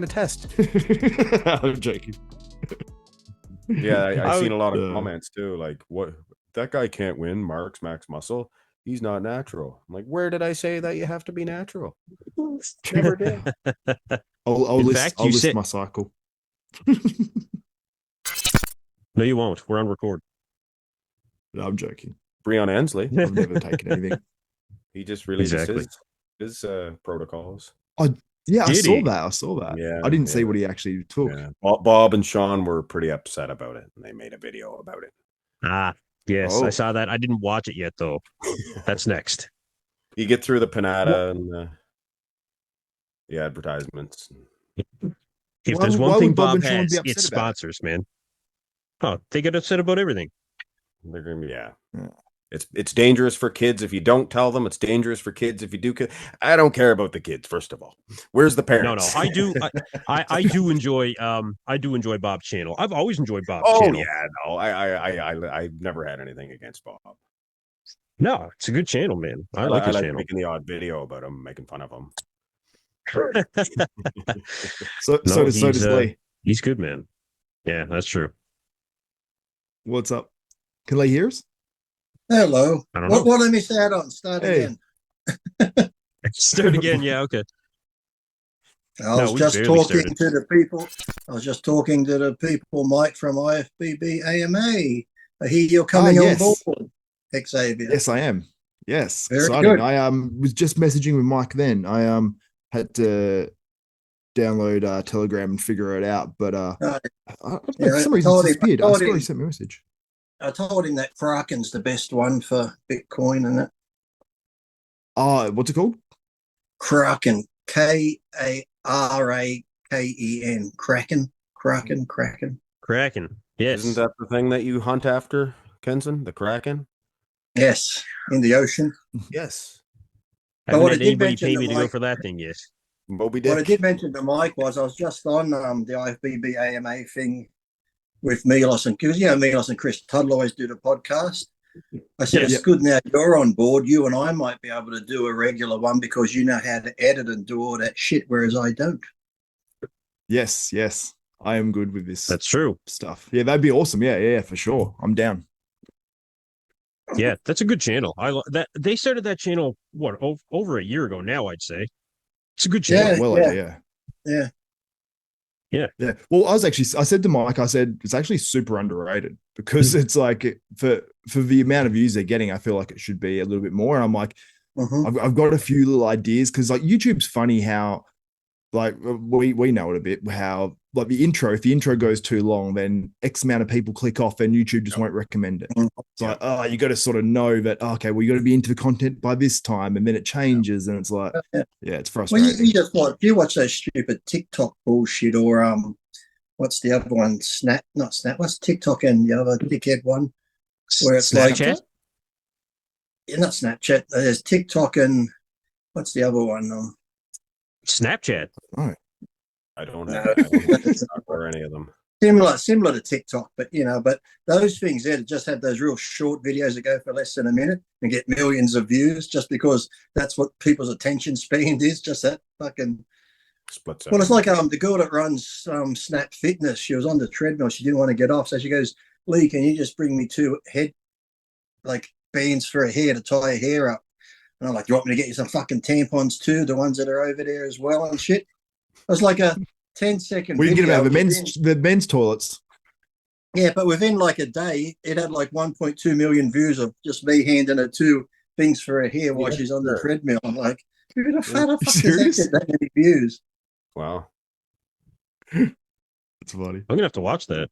to test. I'm joking. Yeah, I've seen a lot of comments too. Like, what? That guy can't win. Marx, Max Muscle. He's not natural. I'm like, where did I say that you have to be natural? Never did. I'll list my cycle. No, you won't. We're on record. No, I'm joking. Breon Ansley. I've never taken anything. He just released his protocols. Yeah, I saw he? that. I saw that. Yeah, I didn't see what he actually took. Yeah. Bob and Sean were pretty upset about it, and they made a video about it. Ah, yes, I saw that. I didn't watch it yet, though. That's next. You get through the Panada and the advertisements. If there's one thing Bob has, it's sponsors, man. Oh, they get upset about everything. They're gonna be, yeah. It's dangerous for kids if you don't tell them. It's dangerous for kids if you do. I don't care about the kids. First of all, where's the parents? No, I do. I do enjoy. I do enjoy Bob's channel. I've always enjoyed Bob's channel. Oh yeah, no, I've never had anything against Bob. No, it's a good channel, man. I like his channel. Making the odd video about him, making fun of him. so does Lee. He's good, man. Yeah, that's true. What's up? Can Lee hear us? Hello. What did I miss out on? Start again. Start again. Yeah. Okay. I was just talking to the people, Mike from IFBB AMA. I hear you're coming on board, Xavier. Yes, I am. Yes. Very exciting. Good. I was just messaging with Mike then. I had to download Telegram and figure it out, but for some reason it disappeared. I saw he sent me a message. I told him that Kraken's the best one for Bitcoin, and it. What's it called? Kraken. Kraken. Kraken. Kraken. Yes. Isn't that the thing that you hunt after, Kenson? The Kraken? Yes. In the ocean. Yes. But what anybody pay me to go for that thing? Yes. Moby Dick. What I did mention to Mike was I was just on the IFBB AMA thing with Milos, and because Milos and Chris Tuttle always do the podcast. I said, it's good now you're on board. You and I might be able to do a regular one because you know how to edit and do all that shit, whereas I don't. Yes. I am good with this. That's true. Stuff. Yeah, that'd be awesome. Yeah, for sure. I'm down. Yeah, that's a good channel. That they started that channel over a year ago now. I'd say it's a good channel. Yeah. Well, I said to Mike, it's actually super underrated because it's like for the amount of views they're getting, I feel like it should be a little bit more. And I'm like, I've got a few little ideas because like YouTube's funny how like we know it a bit how like if the intro goes too long, then X amount of people click off and YouTube just won't recommend it. It's like, you got to sort of know that, okay, well, you got to be into the content by this time, and then it changes, and it's like, it's frustrating. Well, you watch those stupid TikTok bullshit, or what's the other one? Not Snap. What's TikTok and the other dickhead one? Where it's Snapchat? Not Snapchat. There's TikTok and what's the other one? Snapchat. Oh. I don't know or any of them. Similar to TikTok, but but those things there just have those real short videos that go for less than a minute and get millions of views just because that's what people's attention span is. Just that fucking split. Well, it's like the girl that runs Snap Fitness. She was on the treadmill. She didn't want to get off, so she goes, "Lee, can you just bring me 2 bands for her hair to tie her hair up?" And I'm like, "Do you want me to get you some fucking tampons too? The ones that are over there as well and shit." It was like a 10-second video. We can get about the men's toilets. Yeah, but within like a day, it had like 1.2 million views of just me handing her 2 things for her hair while she's on the treadmill. I'm like, who the fuck is that many views? Wow. That's funny. I'm gonna have to watch that.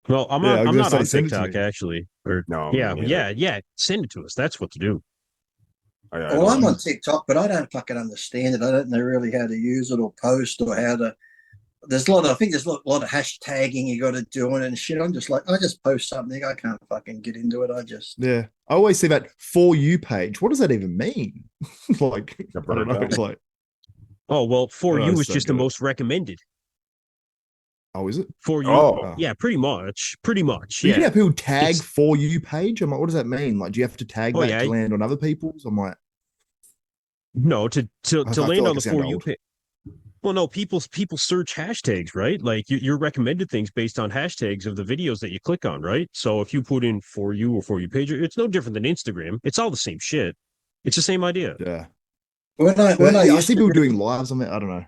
Well, I'm not on TikTok actually. Send it to us. That's what to do. I'm on TikTok, but I don't fucking understand it. I don't know really how to use it or post or how to. There's a lot of hashtagging you got to do and shit. I'm just like, I just post something. I can't fucking get into it. I always see that For You page. What does that even mean? Like, I don't know. It's like, For You is just the most recommended. Oh, is it? For You? Yeah, pretty much. You can have people tag For You page. I'm like, what does that mean? Like, do you have to tag that to land on other people's? I'm like, no, to land on the For You page. Well, no, people search hashtags, right? Like you're recommended things based on hashtags of the videos that you click on, right? So if you put in for you or for you page, it's no different than Instagram. It's all the same shit. It's the same idea. Yeah. When I I used see to people do, doing lives on it. I don't know.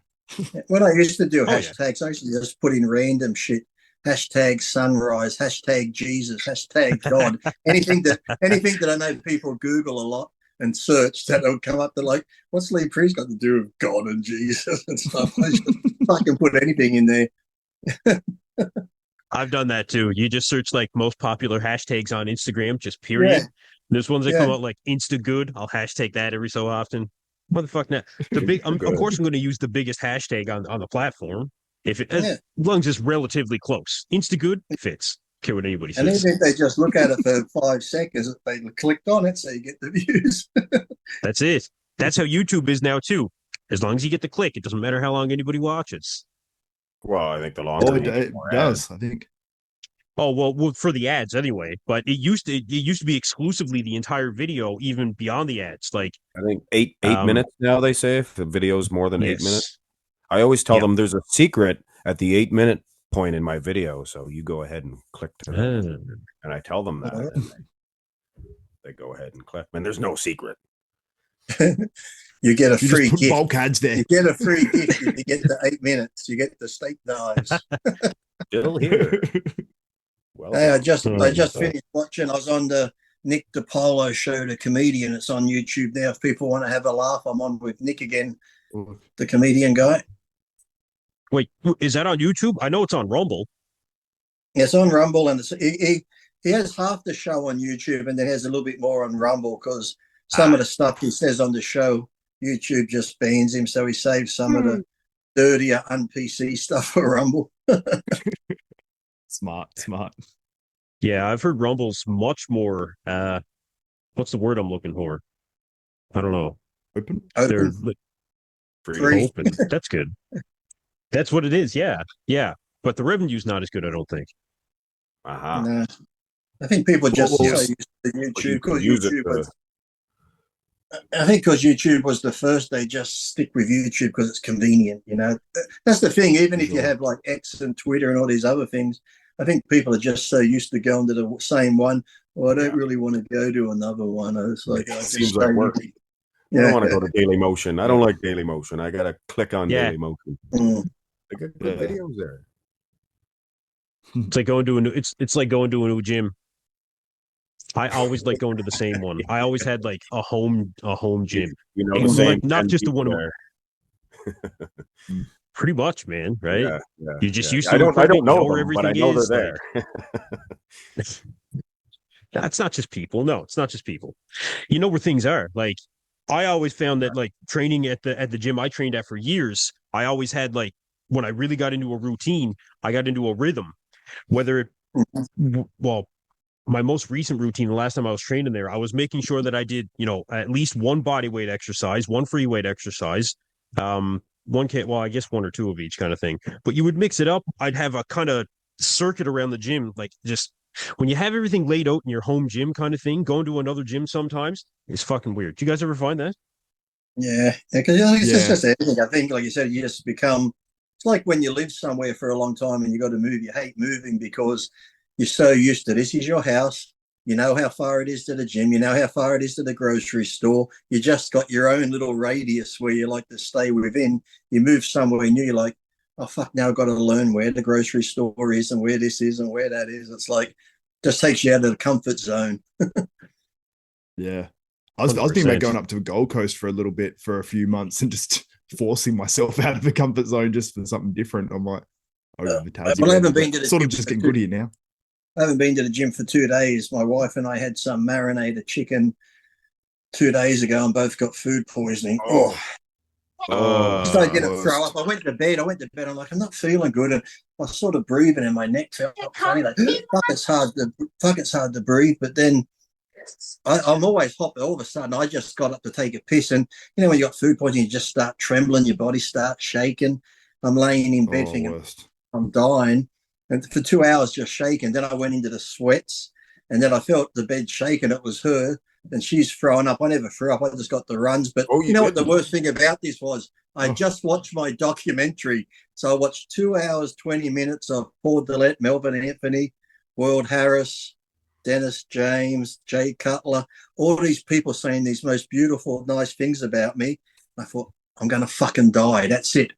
when I used to do Oh yeah. hashtags, I used to just put in random shit. Hashtag sunrise, hashtag Jesus, hashtag God. Anything that I know people Google a lot and search that will come up. They're like, what's Lee Priest got to do with God and Jesus and stuff? I just fucking put anything in there. I've done that too. You just search like most popular hashtags on Instagram, just Yeah, period. There's ones that yeah. come out like Insta good. I'll hashtag that every so often. Motherfucker, now of Good. course I'm going to use the biggest hashtag on the platform if it as Yeah. long as it's relatively close. Insta good fits. Care what anybody And says. even if they just look at it for 5 seconds, they clicked on it, so you get the views. That's it. That's how YouTube is now too. As long as you get the click, it doesn't matter how long anybody watches. Well, I think the Oh, longer you get it more does. ads. I think. Oh well, for the ads anyway. But it used to be exclusively the entire video, even beyond the ads. Like I think eight um, minutes now. They say if the video's more than 8 minutes. yes, I always tell yep. them there's a secret at the 8 minute point in my video, so you go ahead and click to that, and I tell them that, and they go ahead and click. And there's no secret. You get a You free just put gift. bulk ads there. You get a free gift if you get the 8 minutes. You get the steak knives. Still here. Well, Hey, I Oh, just finished watching. I was on the Nick DiPaolo show, the comedian. It's on YouTube now. If people want to have a laugh, I'm on with Nick again, the comedian guy. wait, is that on YouTube? I know it's on Rumble. It's on Rumble, and he has half the show on YouTube, and then has a little bit more on Rumble because some of the stuff he says on the show, YouTube just bans him. So he saves some of the dirtier, un-PC stuff for Rumble. Smart. Yeah, I've heard Rumble's much more. What's the word I'm looking for? I don't know. Open. They're Open, free. free. open. That's good. That's what it is. Yeah. But the revenue's not as good, I don't think. No, I think people just Well, so used to But YouTube you can because use it YouTube to, was. I think because YouTube was the first, they just stick with YouTube because it's convenient. That's the thing. Even if you have like X and Twitter and all these other things, I think people are just so used to going to the same one. Well, I don't really want to go to another one. It's like I seems just like work. I don't want to go to Daily Motion. I don't like Daily Motion. I gotta click on Yeah. Daily Motion. Mm. They got good videos there. It's like going to a new. It's like going to a new gym. I always like going to the same one. I always had like a home gym. You know, And the same like not 10 just the people one. there. Pretty much, man. Right? Yeah. You're just used I to don't equipment, know you know where them, but I everything know is. they're Like, there. it's not just people. No, it's not just people. You know where things are. Like I always found that like training at the gym I trained at for years, I always had like when I really got into a routine, I got into a rhythm. Whether it well, my most recent routine, the last time I was training there, I was making sure that I did, at least one body weight exercise, one free weight exercise, well, I guess one or two of each kind of thing. But you would mix it up. I'd have a kind of circuit around the gym, like just when you have everything laid out in your home gym kind of thing, going to another gym sometimes is fucking weird. Do you guys ever find that? Yeah, because it's just everything. I think, like you said, you just become. It's like when you live somewhere for a long time and you got to move. You hate moving because you're so used to this is your house. You know how far it is to the gym. You know how far it is to the grocery store. You just got your own little radius where you like to stay within. You move somewhere new, you're like, oh fuck! Now I've got to learn where the grocery store is and where this is and where that is. It's like just takes you out of the comfort zone. Yeah. I was thinking about going up to a Gold Coast for a little bit for a few months and just forcing myself out of the comfort zone just for something different. I might over the Tassie. Well, I haven't been to the sort gym of just for getting good here now. I haven't been to the gym for 2 days. My wife and I had some marinated chicken 2 days ago and both got food poisoning. I started getting to throw up. I went to bed. I'm like, I'm not feeling good. And I was sort of breathing and my neck felt funny. Like, it's hard to breathe. But then I'm always hot. But all of a sudden, I just got up to take a piss. And, when you got food poisoning, you just start trembling. Your body starts shaking. I'm laying in bed thinking, I'm dying. And for 2 hours, just shaking. Then I went into the sweats. And then I felt the bed shaking. It was her. and she's throwing up. I never threw up. I just got the runs. But Oh, you know what the didn't? worst thing about this was? I just watched my documentary. So I watched 2 hours, 20 minutes of Paul Dillette, Melvin Anthony, World Harris, Dennis James, Jay Cutler, all these people saying these most beautiful, nice things about me. I thought, I'm going to fucking die. That's it.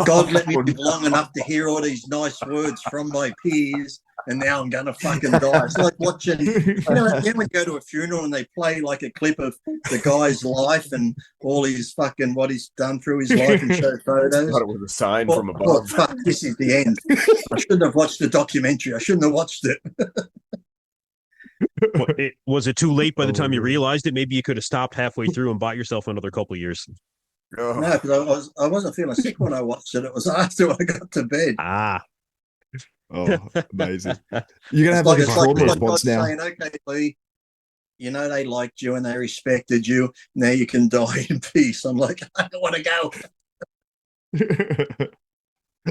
God let me live long enough to hear all these nice words from my peers, and now I'm going to fucking die. It's like watching, you know, when you go to a funeral and they play like a clip of the guy's life and all his fucking, what he's done through his life and show photos. I thought it was a sign Well, from above. fuck, this is the end. I shouldn't have watched the documentary. I shouldn't have watched it. Was it too late by the time you realized it? Maybe you could have stopped halfway through and bought yourself another couple of years. Oh. No, because I wasn't feeling sick when I watched it. It was after I got to bed. Ah. Oh, amazing. You're going to have like a trauma response now. Saying, okay, Lee, you know, they liked you and they respected you. Now you can die in peace. I'm like, I don't want to go.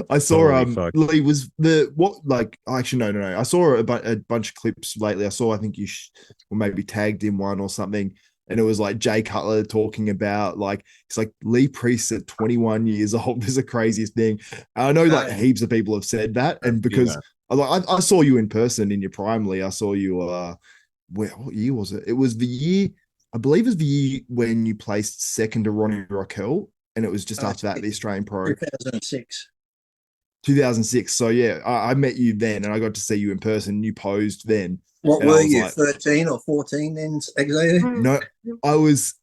I saw Holy Lee was the what like actually no I saw a bunch of clips lately. I saw I think you or maybe tagged in one or something, and it was like Jay Cutler talking about like it's like Lee Priest at 21 years old is the craziest thing. And I know like heaps of people have said that, and because I saw you in person in your prime, Lee. I saw you what year was it? It was the year I believe it was the year when you placed second to Ronnie Raquel, and it was just after that the Australian Pro 2006. 2006. So yeah, I met you then, and I got to see you in person. You posed then. What were you, like, 13 or 14 then, Xavier? No, I was.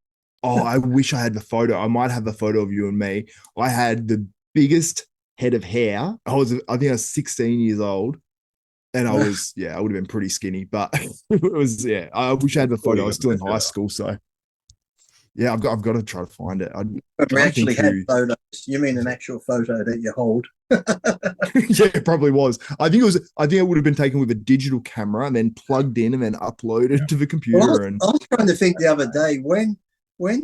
Oh, I wish I had the photo. I might have the photo of you and me. I had the biggest head of hair. I think I was 16 years old, and I was I would have been pretty skinny, but it was I wish I had the photo. I was still in high school, so. Yeah, I've got to try to find it. We actually had photos. You mean an actual photo that you hold? Yeah, it probably was. I think it would have been taken with a digital camera and then plugged in and then uploaded to the computer. Well, I was trying to think the other day, when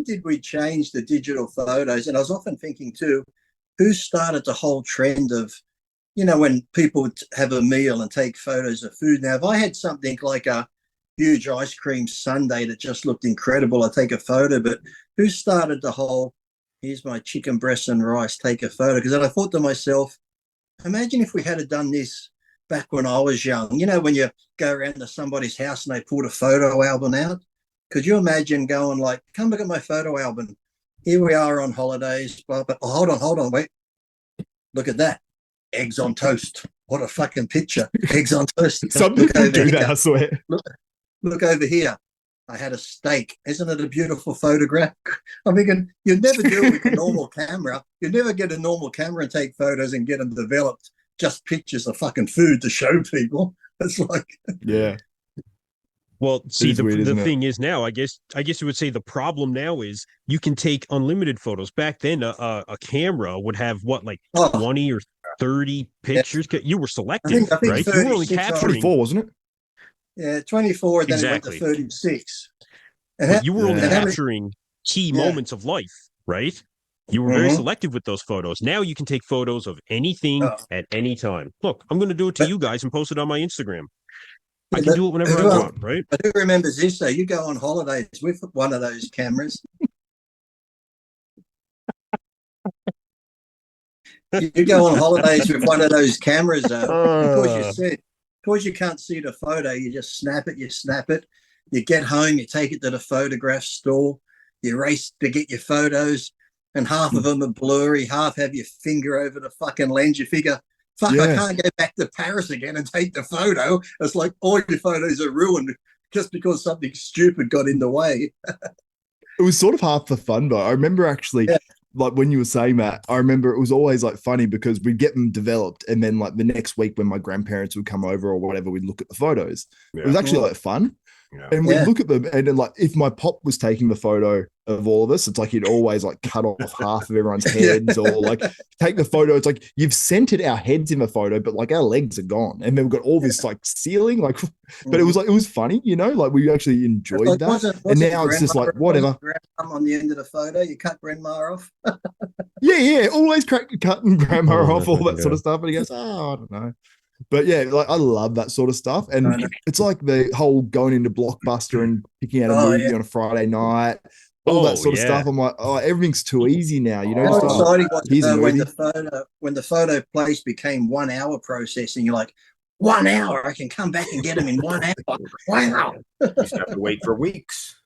did we change the digital photos? And I was often thinking too, who started the whole trend of, you know, when people would have a meal and take photos of food. Now, if I had something like a huge ice cream sundae that just looked incredible, I'd take a photo. But who started the whole, here's my chicken breast and rice, take a photo? Because then I thought to myself, imagine if we had done this back when I was young. You know, when you go around to somebody's house and they pulled a photo album out. Could you imagine going like, come look at my photo album. Here we are on holidays. But hold on, wait. Look at that. Eggs on toast. What a fucking picture. Eggs on toast. Something do that, I swear. Look over here. I had a steak. Isn't it a beautiful photograph? I'm thinking, you'd never do it with a normal camera. You'd never get a normal camera and take photos and get them developed. Just pictures of fucking food to show people. It's like, yeah. Well, see, the thing is now, I guess you would say the problem now is you can take unlimited photos. Back then, a camera would have what, like 20 or 30 pictures. Yeah. You were selective, I think right? You were only capturing 24, wasn't it? Yeah, 24, and then exactly. It went to 36. And you were only capturing key moments of life, right? You were very selective with those photos. Now you can take photos of anything at any time. Look, I'm going to do it to you guys and post it on my Instagram. I can do it whenever I want, right? But who remembers this, though? You go on holidays with one of those cameras. You go on holidays with one of those cameras, though, because you can't see the photo, you just snap it, you get home, you take it to the photograph store, you race to get your photos, and half of them are blurry, half have your finger over the fucking lens. You figure, fuck, I can't go back to Paris again and take the photo. It's like all your photos are ruined just because something stupid got in the way. It was sort of half the fun, though. I remember actually, like when you were saying that, I remember it was always like funny because we'd get them developed, and then like the next week when my grandparents would come over or whatever, we'd look at the photos. It was actually like fun. Yeah. And we'd look at them, and then like if my pop was taking the photo of all of us, it's like he'd always like cut off half of everyone's heads or like take the photo. It's like you've centered our heads in the photo, but like our legs are gone, and then we've got all this like ceiling, like. But it was funny, you know, like we actually enjoyed that. Wasn't and now it's just like whatever. On the end of the photo, you cut grandma off. yeah, always cutting grandma off, all that sort of stuff. And he goes, I don't know. But yeah, like I love that sort of stuff. And it's like the whole going into Blockbuster and picking out a movie on a Friday night, all that sort of stuff. I'm like, oh, everything's too easy now. You know, How just exciting was here's a movie. when the photo place became 1 hour processing, you're like, 1 hour, I can come back and get them in 1 hour. Wow. You used to have to wait for weeks.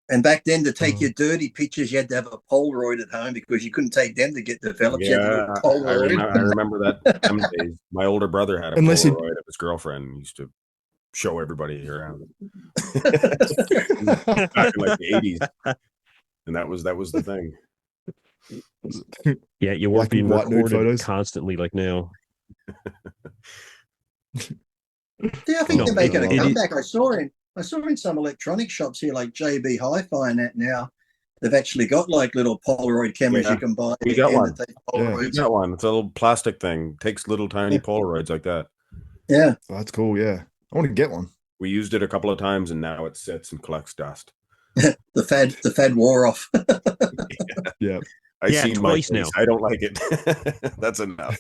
And back then, to take your dirty pictures, you had to have a Polaroid at home because you couldn't take them to get developed. Yeah, I remember that. Them days. My older brother had a Polaroid of his girlfriend. He used to show everybody around. Back in like the 80s. And that was the thing. Yeah, you weren't being recorded constantly like now. Yeah, I think they're making a comeback. I saw in some electronic shops here, like JB Hi-Fi and that now, they've actually got like little Polaroid cameras you can buy. We got one. We got one. It's a little plastic thing. Takes little tiny Polaroids like that. Yeah. Oh, that's cool. Yeah. I want to get one. We used it a couple of times and now it sits and collects dust. the fad wore off. Yeah. I see twice now. I don't like it. That's enough.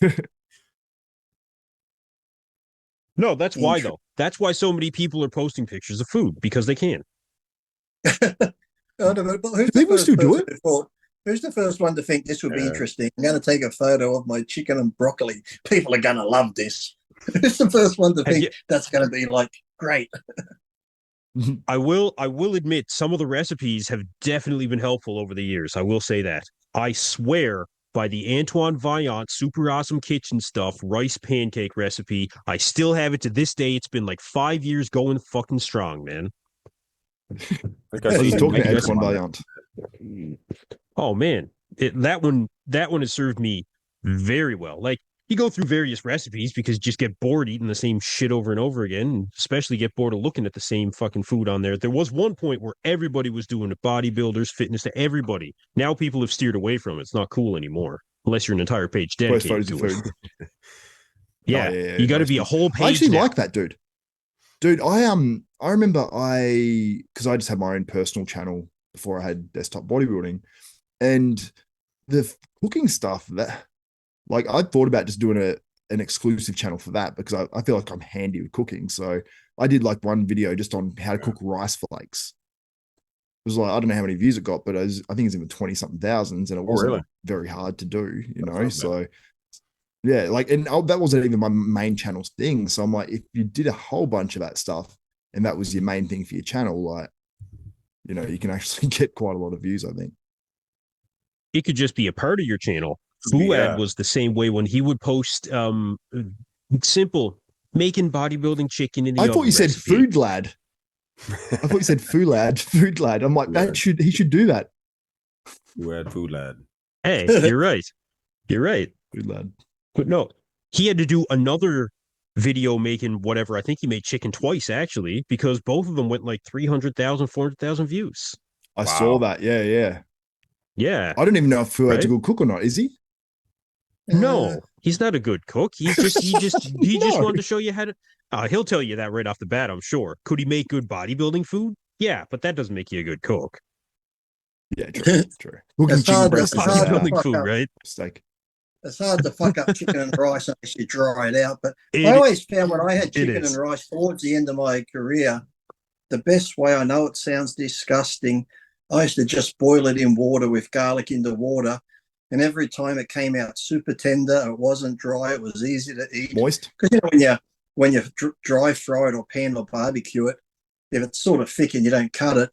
No, that's why though. That's why so many people are posting pictures of food, because they can. I don't know, but who's people still do it? Who's the first one to think this would be interesting? I'm going to take a photo of my chicken and broccoli. People are going to love this. Who's the first one to think that's going to be like great? I will admit some of the recipes have definitely been helpful over the years. I will say that. I swear by the Antoine Vaillant Super Awesome Kitchen Stuff rice pancake recipe. I still have it to this day. It's been like 5 years going fucking strong, man. He's talking to Antoine Vaillant. Oh man, that one has served me very well. Like, you go through various recipes because you just get bored eating the same shit over and over again, and especially get bored of looking at the same fucking food on there. There was one point where everybody was doing it, bodybuilders, fitness, to everybody. Now people have steered away from it. It's not cool anymore, unless you're an entire page dedicated to it. Yeah, you got to be a whole page. I actually now. like that, dude. Dude, I remember because I just had my own personal channel before I had desktop bodybuilding, and the cooking stuff that, like, I thought about just doing an exclusive channel for that because I feel like I'm handy with cooking. So I did like one video just on how to cook rice flakes. It was like, I don't know how many views it got, but I think it's in the 20 something thousands, and it wasn't very hard to do, you know? So yeah, like, and that wasn't even my main channel's thing. So I'm like, if you did a whole bunch of that stuff and that was your main thing for your channel, like, you know, you can actually get quite a lot of views, I think. It could just be a part of your channel. Fuad was the same way when he would post simple making bodybuilding chicken in the oven. I thought you said recipe. food lad. I thought you said food lad. I'm like, he should do that. Food lad. Hey, you're right. You're right. Food lad. But no, he had to do another video making whatever. I think he made chicken twice, actually, because both of them went like 300,000, 400,000 views. I saw that. Yeah. Yeah. I don't even know if Fuad's a good cook or not. Is he? No, he's not a good cook. He just wanted to show you how to. He'll tell you that right off the bat, I'm sure. Could he make good bodybuilding food? Yeah, but that doesn't make you a good cook. Yeah, true. Cooking chicken breast is bodybuilding food, right? Mistake. It's hard to fuck up chicken and rice unless you dry it out. But I always found when I had chicken and rice towards the end of my career, the best way, I know it sounds disgusting, I used to just boil it in water with garlic in the water. And every time it came out super tender, it wasn't dry, it was easy to eat. Moist? Because, you know, when you dry fry it or pan or barbecue it, if it's sort of thick and you don't cut it,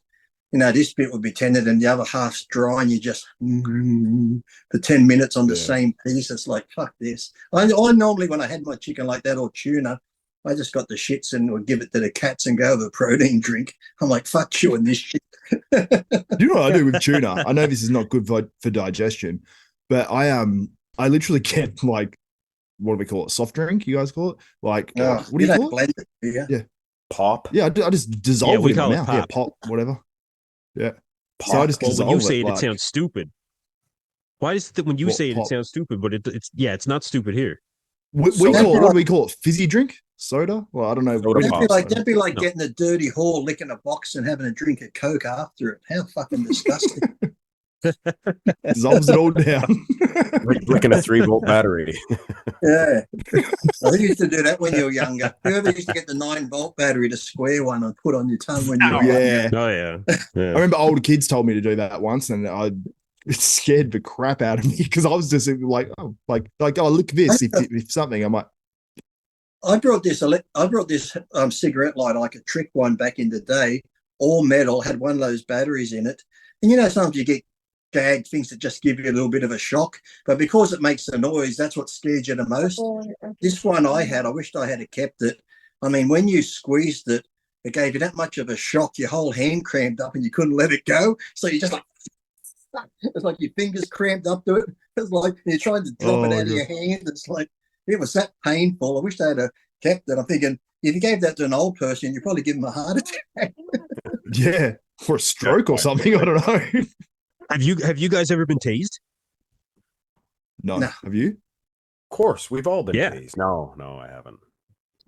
you know, this bit would be tender and the other half's dry, and you just for 10 minutes on the same piece. It's like, fuck this. I normally, when I had my chicken like that or tuna, I just got the shits and would give it to the cats and go have a protein drink. I'm like, fuck chewing this shit. Do you know what I do with tuna? I know this is not good for digestion, but I literally get, like, what do we call it? Soft drink, you guys call it? Like, what do you call it? Yeah. Pop. Yeah, I just dissolve it in my mouth. Pop. Yeah, pop, whatever. Yeah. Pop. So I just dissolve when you say it, it sounds stupid. Why is it that when you say it, it sounds stupid, but it's not stupid here. We call it, what do we call it? Fizzy drink? Soda? Well, I don't know. That'd be like getting a dirty whore, licking a box and having a drink of Coke after it. How fucking disgusting. Dissolves it all down. Like flicking a 3-volt battery. Yeah. I think you used to do that when you were younger. Whoever used to get the 9-volt battery, the square one, and put on your tongue when you were Yeah. Oh yeah. I remember older kids told me to do that once, and it scared the crap out of me because I was just like, oh, look at this. If something, I'm like, I brought this cigarette lighter, like a trick one back in the day, all metal, had one of those batteries in it. And you know, sometimes you get gag things that just give you a little bit of a shock, but because it makes a noise, that's what scared you the most. This one I wished I had kept it. I mean, when you squeezed it, it gave you that much of a shock. Your whole hand cramped up and you couldn't let it go. So you just like, it's like your fingers cramped up to it. It's like you're trying to drop it out of your hand. It's like, it was that painful. I wish I had kept it. I'm thinking, if you gave that to an old person, you'd probably give them a heart attack. yeah, or a stroke or something. I don't know. Have you guys ever been tased? No. Have you? Of course, we've all been Yeah. tased. No, I haven't.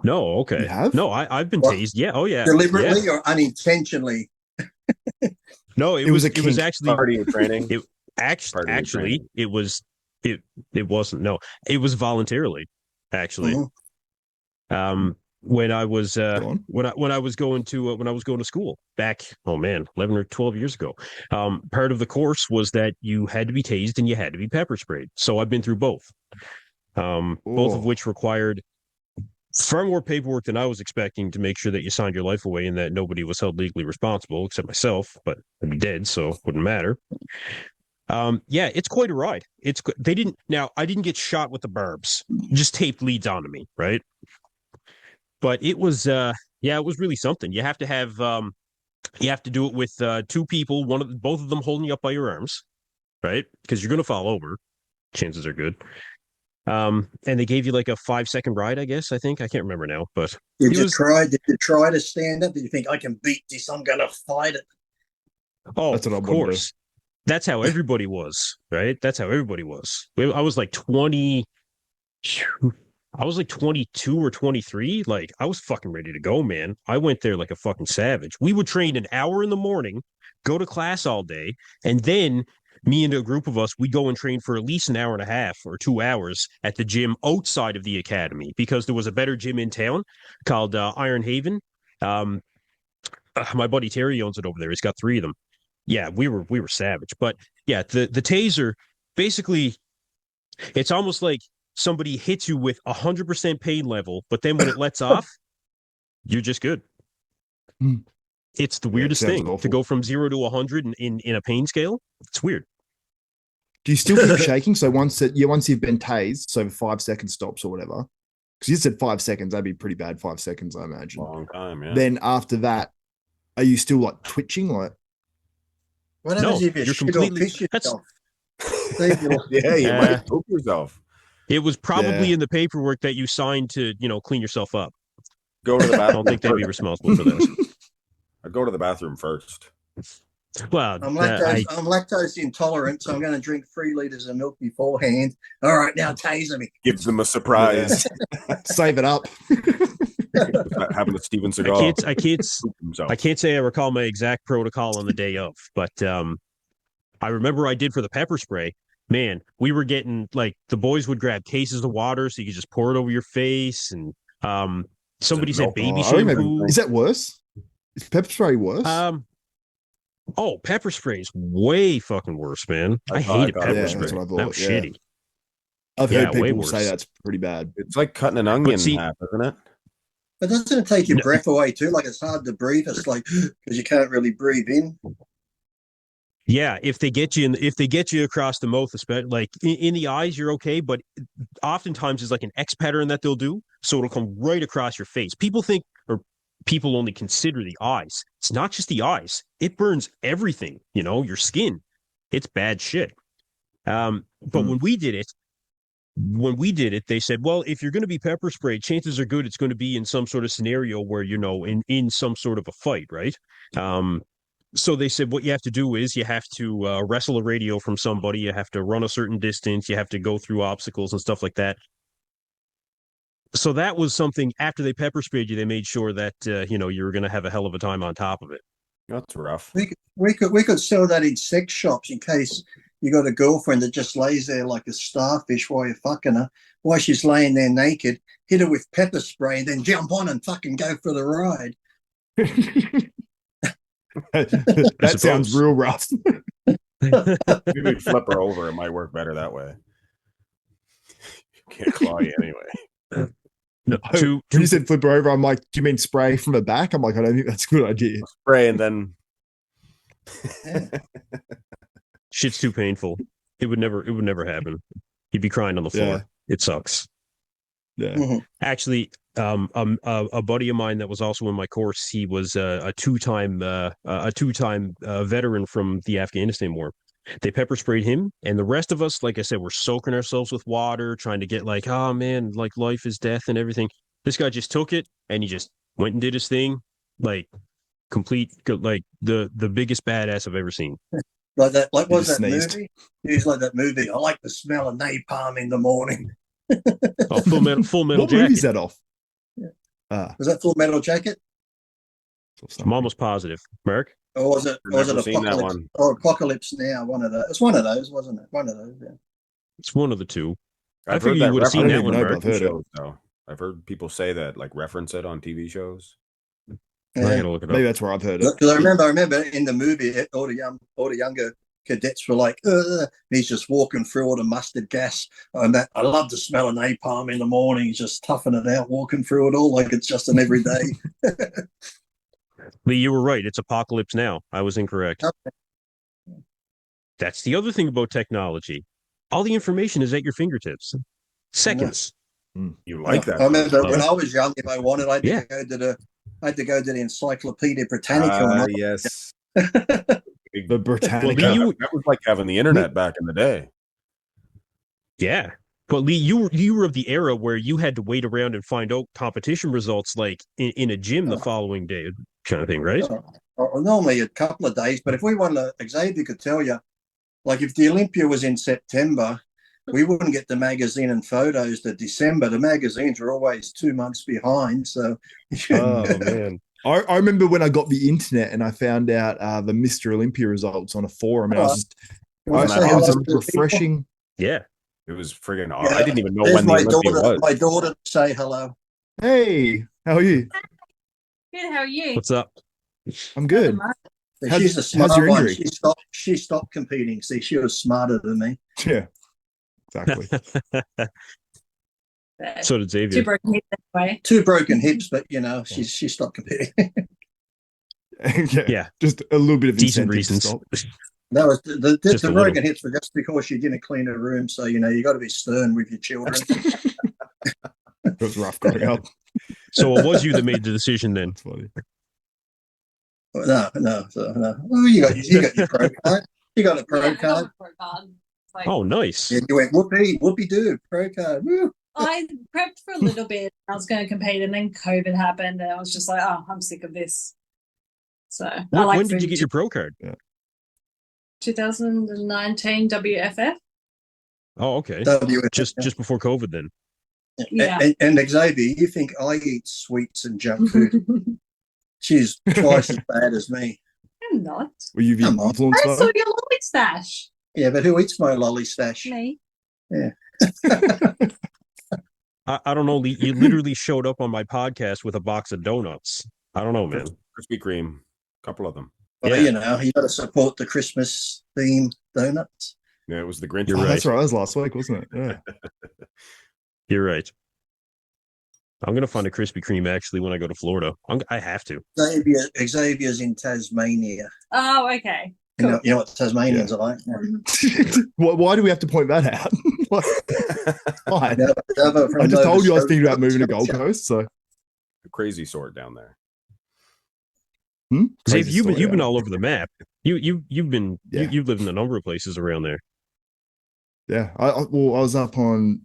No, okay. You have? No, I've been tased. Yeah, oh yeah. Deliberately or unintentionally? No, it was actually party training. It actually it wasn't. No, it was voluntarily. Actually, when I was when I was going to school back, 11 or 12 years ago, part of the course was that you had to be tased and you had to be pepper sprayed. So I've been through both, both of which required far more paperwork than I was expecting to make sure that you signed your life away and that nobody was held legally responsible except myself, but I'd be dead, so it wouldn't matter. Yeah, it's quite a ride. I didn't get shot with the barbs, just taped leads onto me, right? But it was, it was really something. You have to do it with 2 people, both of them holding you up by your arms, right? Because you're going to fall over. Chances are good. And they gave you like a 5-second ride, I guess. I can't remember now, but did you try to stand up? Did you think, I can beat this? I'm going to fight it. Oh, that's of course. That's how everybody was, right? That's how everybody was. I was like 20. I was like 22 or 23. Like, I was fucking ready to go, man. I went there like a fucking savage. We would train an hour in the morning, go to class all day, and then me and a group of us, we'd go and train for at least an hour and a half or 2 hours at the gym outside of the academy because there was a better gym in town called Iron Haven. My buddy Terry owns it over there. He's got 3 of them. Yeah, we were savage. But yeah, the taser, basically, it's almost like somebody hits you with 100% pain level, but then when it lets off, you're just good. It's the weirdest thing to go from 0 to 100 in a pain scale. It's weird. Do you still keep shaking? So once you've been tased, so 5 seconds stops or whatever, because you said 5 seconds, that'd be pretty bad. 5 seconds, I imagine. Long time, yeah. Then after that, are you still like twitching? Like, what happens if you're completely piss yourself? Yeah, you might poke yourself. It was probably in the paperwork that you signed to, clean yourself up. Go to the bathroom. I don't think they'd be responsible for that. I'd go to the bathroom first. Well, I'm lactose intolerant, so I'm going to drink 3 liters of milk beforehand. All right, now taser me. Gives them a surprise. Save it up. Having a Steven Seagal. I can't say I recall my exact protocol on the day of, but I remember I did for the pepper spray. Man, we were getting like the boys would grab cases of water so you could just pour it over your face, and somebody said baby shampoo. Is that worse? Is pepper spray worse? Pepper spray is way fucking worse, man. I hated pepper spray. That was shitty. I've heard people say that's pretty bad. It's like cutting an onion in half, isn't it? But doesn't it take your breath away too? Like, it's hard to breathe. It's like, because you can't really breathe in. Yeah, if they get you across the mouth, especially like in the eyes, you're okay. But oftentimes it's like an X pattern that they'll do, so it'll come right across your face. People think, or people only consider the eyes. It's not just the eyes; it burns everything. Your skin. It's bad shit. But when we did it, they said, well, if you're going to be pepper sprayed, chances are good it's going to be in some sort of scenario where in some sort of a fight, right? So they said what you have to do is you have to wrestle a radio from somebody. You have to run a certain distance. You have to go through obstacles and stuff like that. So that was something after they pepper sprayed you, they made sure that, you were going to have a hell of a time on top of it. That's rough. We could sell that in sex shops in case you got a girlfriend that just lays there like a starfish while you're fucking her. While she's laying there naked, hit her with pepper spray, and then jump on and fucking go for the ride. That sounds real rough. Maybe flip her over. It might work better that way. Can't claw you anyway. No, when you said flip her over, I'm like, do you mean spray from the back? I'm like, I don't think that's a good idea. Spray and then shit's too painful. It would never happen. You'd be crying on the floor. Yeah. It sucks. Yeah. Mhm. Actually, a buddy of mine that was also in my course, he was a two-time veteran from the Afghanistan war. They pepper sprayed him, and the rest of us, like I said, we're soaking ourselves with water, trying to get like, oh man, like life is death and everything. This guy just took it and he just went and did his thing, like complete, like the biggest badass I've ever seen. Like that, like He was just that sneezed. movie? It was like that movie. I like the smell of napalm in the morning. Oh, Full Metal What Jacket. movie is that off? Yeah. Was that Full Metal Jacket? I'm almost positive. Mark? Or was it? Or was it Never seen that Apocalypse? one. Or Apocalypse Now? One of those. It's one of those, wasn't it? One of those. Yeah. It's one of the two. I I've figured heard you would have seen reference that one, know, Mark. but I've heard it. shows, though. I've heard people say that, like reference it on TV shows. I Yeah. gotta look it Maybe up. that's where I've heard it. Because I remember in the movie, all the younger cadets were like, and he's just walking through all the mustard gas. And that, I love the smell of napalm in the morning. He's just toughing it out, walking through it all like it's just an everyday. Lee, you were right. It's Apocalypse Now. I was incorrect. Okay. That's the other thing about technology. All the information is at your fingertips. Seconds. You like that? I remember though. when I was young, if I wanted, I had Yeah. to go to the Encyclopedia Britannica. Yes. The Britannica. Well, Lee, that was like having the internet back in the day. Yeah. But Lee, you were of the era where you had to wait around and find out competition results like in a gym the following day, kind of thing, right? Normally a couple of days, but if we won, Xavier could tell you, like if the Olympia was in September, we wouldn't get the magazine and photos to December. The magazines were always 2 months behind. So, Oh man. I remember when I got the internet and I found out the Mr. Olympia results on a forum, and I was just refreshing. Yeah. It was friggin' Yeah. I didn't even know There's when the Olympia was. my daughter to say hello. Hey, how are you? Good, how are you? What's up? I'm good. She's the smart how's your one. injury? She stopped competing. See, she was smarter than me. Yeah, exactly. So did Xavier. Two broken hips anyway. 2 broken hips, but she stopped competing. Yeah. Just a little bit of Decent incentive to reasons. stop. That was the Just a broken little. hips were just because she didn't clean her room. So you got to be stern with your children. It was rough growing up. So it was you that made the decision then. That's funny. No. Well, you got your pro card. You got a pro Yeah, I got card. my pro card. It's like, Oh, nice. Yeah, you went whoopee doo, pro card. Woo. I prepped for a little bit. I was going to compete, and then COVID happened, and I was just like, "Oh, I'm sick of this." So When did you get your pro card? 2019 WFF? Oh, okay. WFF. Just before COVID then. Yeah. And Xavier, you think I eat sweets and junk food? She's twice as bad as me. I'm not. Were you the Come on. influence? I saw your lolly stash. Yeah, but who eats my lolly stash? Me. I don't know, Lee. You literally showed up on my podcast with a box of donuts. I don't know, man. Krispy Kreme, a couple of them. Well, Yeah. you got to support the Christmas theme donuts. Yeah, it was the Grinch. You're Oh, right. that's right. That was last week, wasn't it? Yeah. You're right. I'm gonna find a Krispy Kreme actually when I go to Florida. I have to. Xavier's in Tasmania. Oh, okay. You know what Tasmanians are like. Why do we have to point that out? Why? From I just told you I was Nova thinking about moving to Scotia. Gold Coast. So, The crazy sort down there. Dave, Crazy you've story, been yeah. all over the map. You've lived in a number of places around there. Yeah, I was up on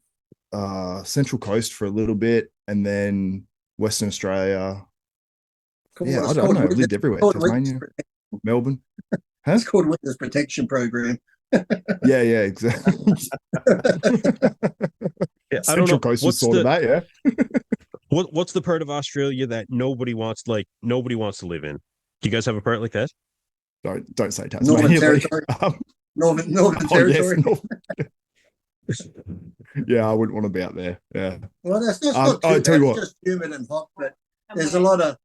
Central Coast for a little bit, and then Western Australia. Cool. Yeah, It's I don't called know. I Witness- lived everywhere. called Witness Tasmania, Protection. Melbourne. It's called Witness Protection Program. Yeah, exactly. Yeah, I don't Central know. Coast was What's sort of that, yeah. what's the part of Australia that nobody wants to live in? Do you guys have a part like that? Don't say Northern Tasmania. Territory. Northern Territory. Yeah, I wouldn't want to be out there. Yeah. Well, that's not I too tell bad. you It's what. just humid and hot, but there's a lot of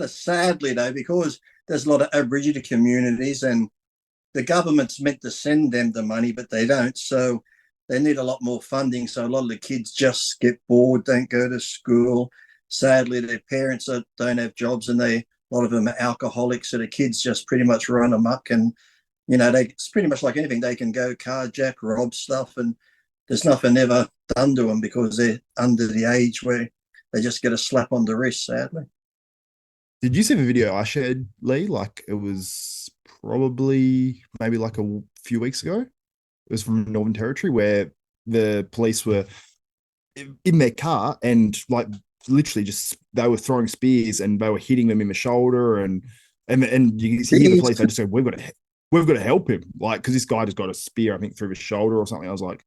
sadly though, because there's a lot of Aboriginal communities, and the government's meant to send them the money, but they don't. So they need a lot more funding. So a lot of the kids just get bored, don't go to school. Sadly, their parents don't have jobs, and a lot of them are alcoholics. So the kids just pretty much run amok, and it's pretty much like anything. They can go carjack, rob stuff, and there's nothing ever done to them because they're under the age where they just get a slap on the wrist, sadly. Did you see the video I shared, Lee? Like it was probably maybe like a few weeks ago. It was from Northern Territory where the police were in their car and like literally just they were throwing spears and they were hitting them in the shoulder and you hear the police. They just said, we've got to help him, like because this guy just got a spear, I think, through his shoulder or something. I was like,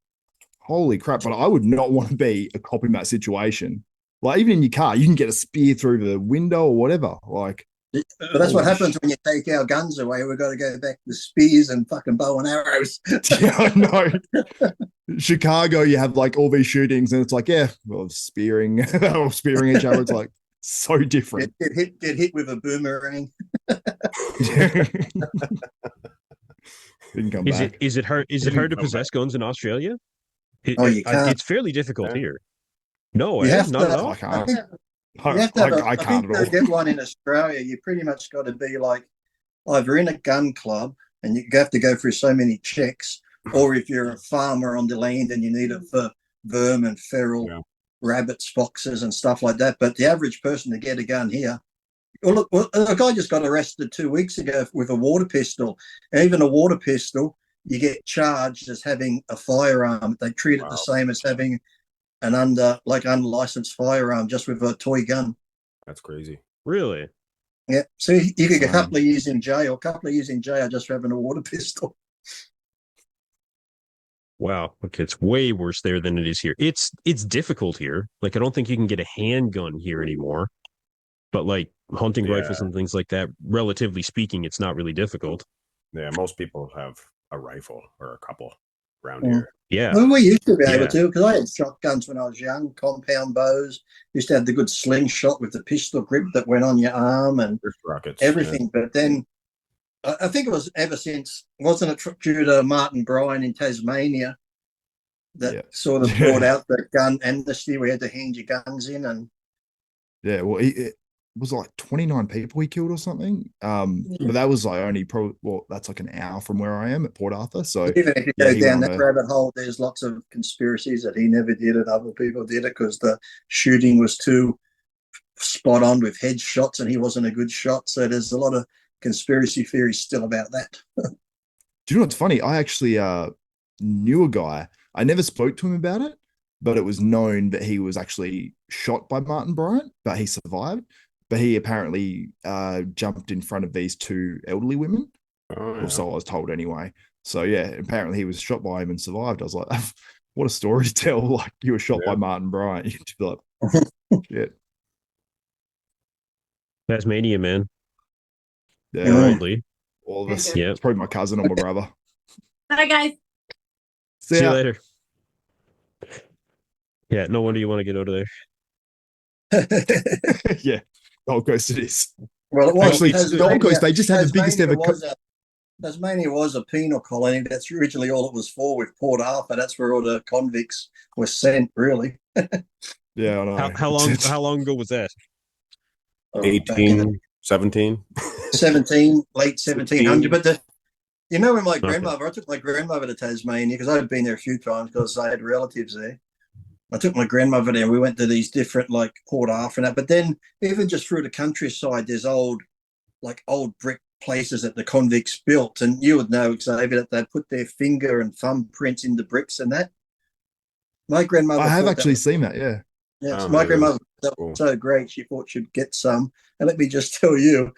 holy crap! But I would not want to be a cop in that situation. Like even in your car, you can get a spear through the window or whatever. Like, but that's what happens when you take our guns away. We've got to go back to spears and fucking bow and arrows. Yeah, I know. Chicago, you have like all these shootings, and it's like, yeah, well, spearing each other. It's like so different. Get hit with a boomerang. Didn't come back. Is it hard to possess guns in Australia? You can't. It's fairly difficult here. No, you have not at to, all. I can't. I can't think at all. to get one in Australia, you pretty much got to be like either in a gun club and you have to go through so many checks, or if you're a farmer on the land and you need it for vermin, feral rabbits, foxes, and stuff like that. But the average person to get a gun here, well, a guy just got arrested 2 weeks ago with a water pistol. And even a water pistol, you get charged as having a firearm. They treat it the same as having an unlicensed firearm, just with a toy gun. That's crazy. Really? Yeah. So you could get a couple of years in jail just for having a water pistol. Wow. Okay, it's way worse there than it is here. It's difficult here. Like I don't think you can get a handgun here anymore. But like hunting rifles and things like that, relatively speaking, it's not really difficult. Yeah, most people have a rifle or a couple around here. Yeah. Well, we used to be able to, because I had shotguns when I was young, compound bows. Used to have the good slingshot with the pistol grip that went on your arm and rockets, everything. Yeah. But then I think it was ever since, wasn't it due to Martin Bryan in Tasmania that sort of brought out the gun amnesty where you had to hand your guns in? And yeah, well, it was like 29 people he killed or something. But that was like only that's like an hour from where I am at Port Arthur. So even if you go down that rabbit hole, there's lots of conspiracies that he never did it, other people did it because the shooting was too spot on with headshots and he wasn't a good shot. So there's a lot of conspiracy theories still about that. Do you know what's funny? I actually knew a guy. I never spoke to him about it, but it was known that he was actually shot by Martin Bryant, but he survived. But he apparently jumped in front of these two elderly women. Or so I was told anyway. So yeah, apparently he was shot by him and survived. I was like, what a story to tell. Like you were shot by Martin Bryant. You'd be like, shit. Tasmania, man. Yeah. All of us. Yeah. It's probably my cousin or my brother. Bye guys. See you later. Yeah, no wonder you want to get out of there. Yeah. Gold Coast it is. Well, it was actually Gold Coast. They just had the biggest ever. Tasmania was a penal colony. That's originally all it was for. With Port Arthur, that's where all the convicts were sent. Really. Yeah, I know. How long ago was that? 18, 17, late 1700. But when my grandmother, I took my grandmother to Tasmania because I had been there a few times because I had relatives there. I took my grandmother there. We went to these different like Port Arthur and that. But then even just through the countryside, there's old brick places that the convicts built. And you would know, Xavier, that they put their finger and thumb prints in the bricks and that. My grandmother. I have actually seen that, yeah. Yeah, so my grandmother, that was so great. She thought she'd get some. And let me just tell you,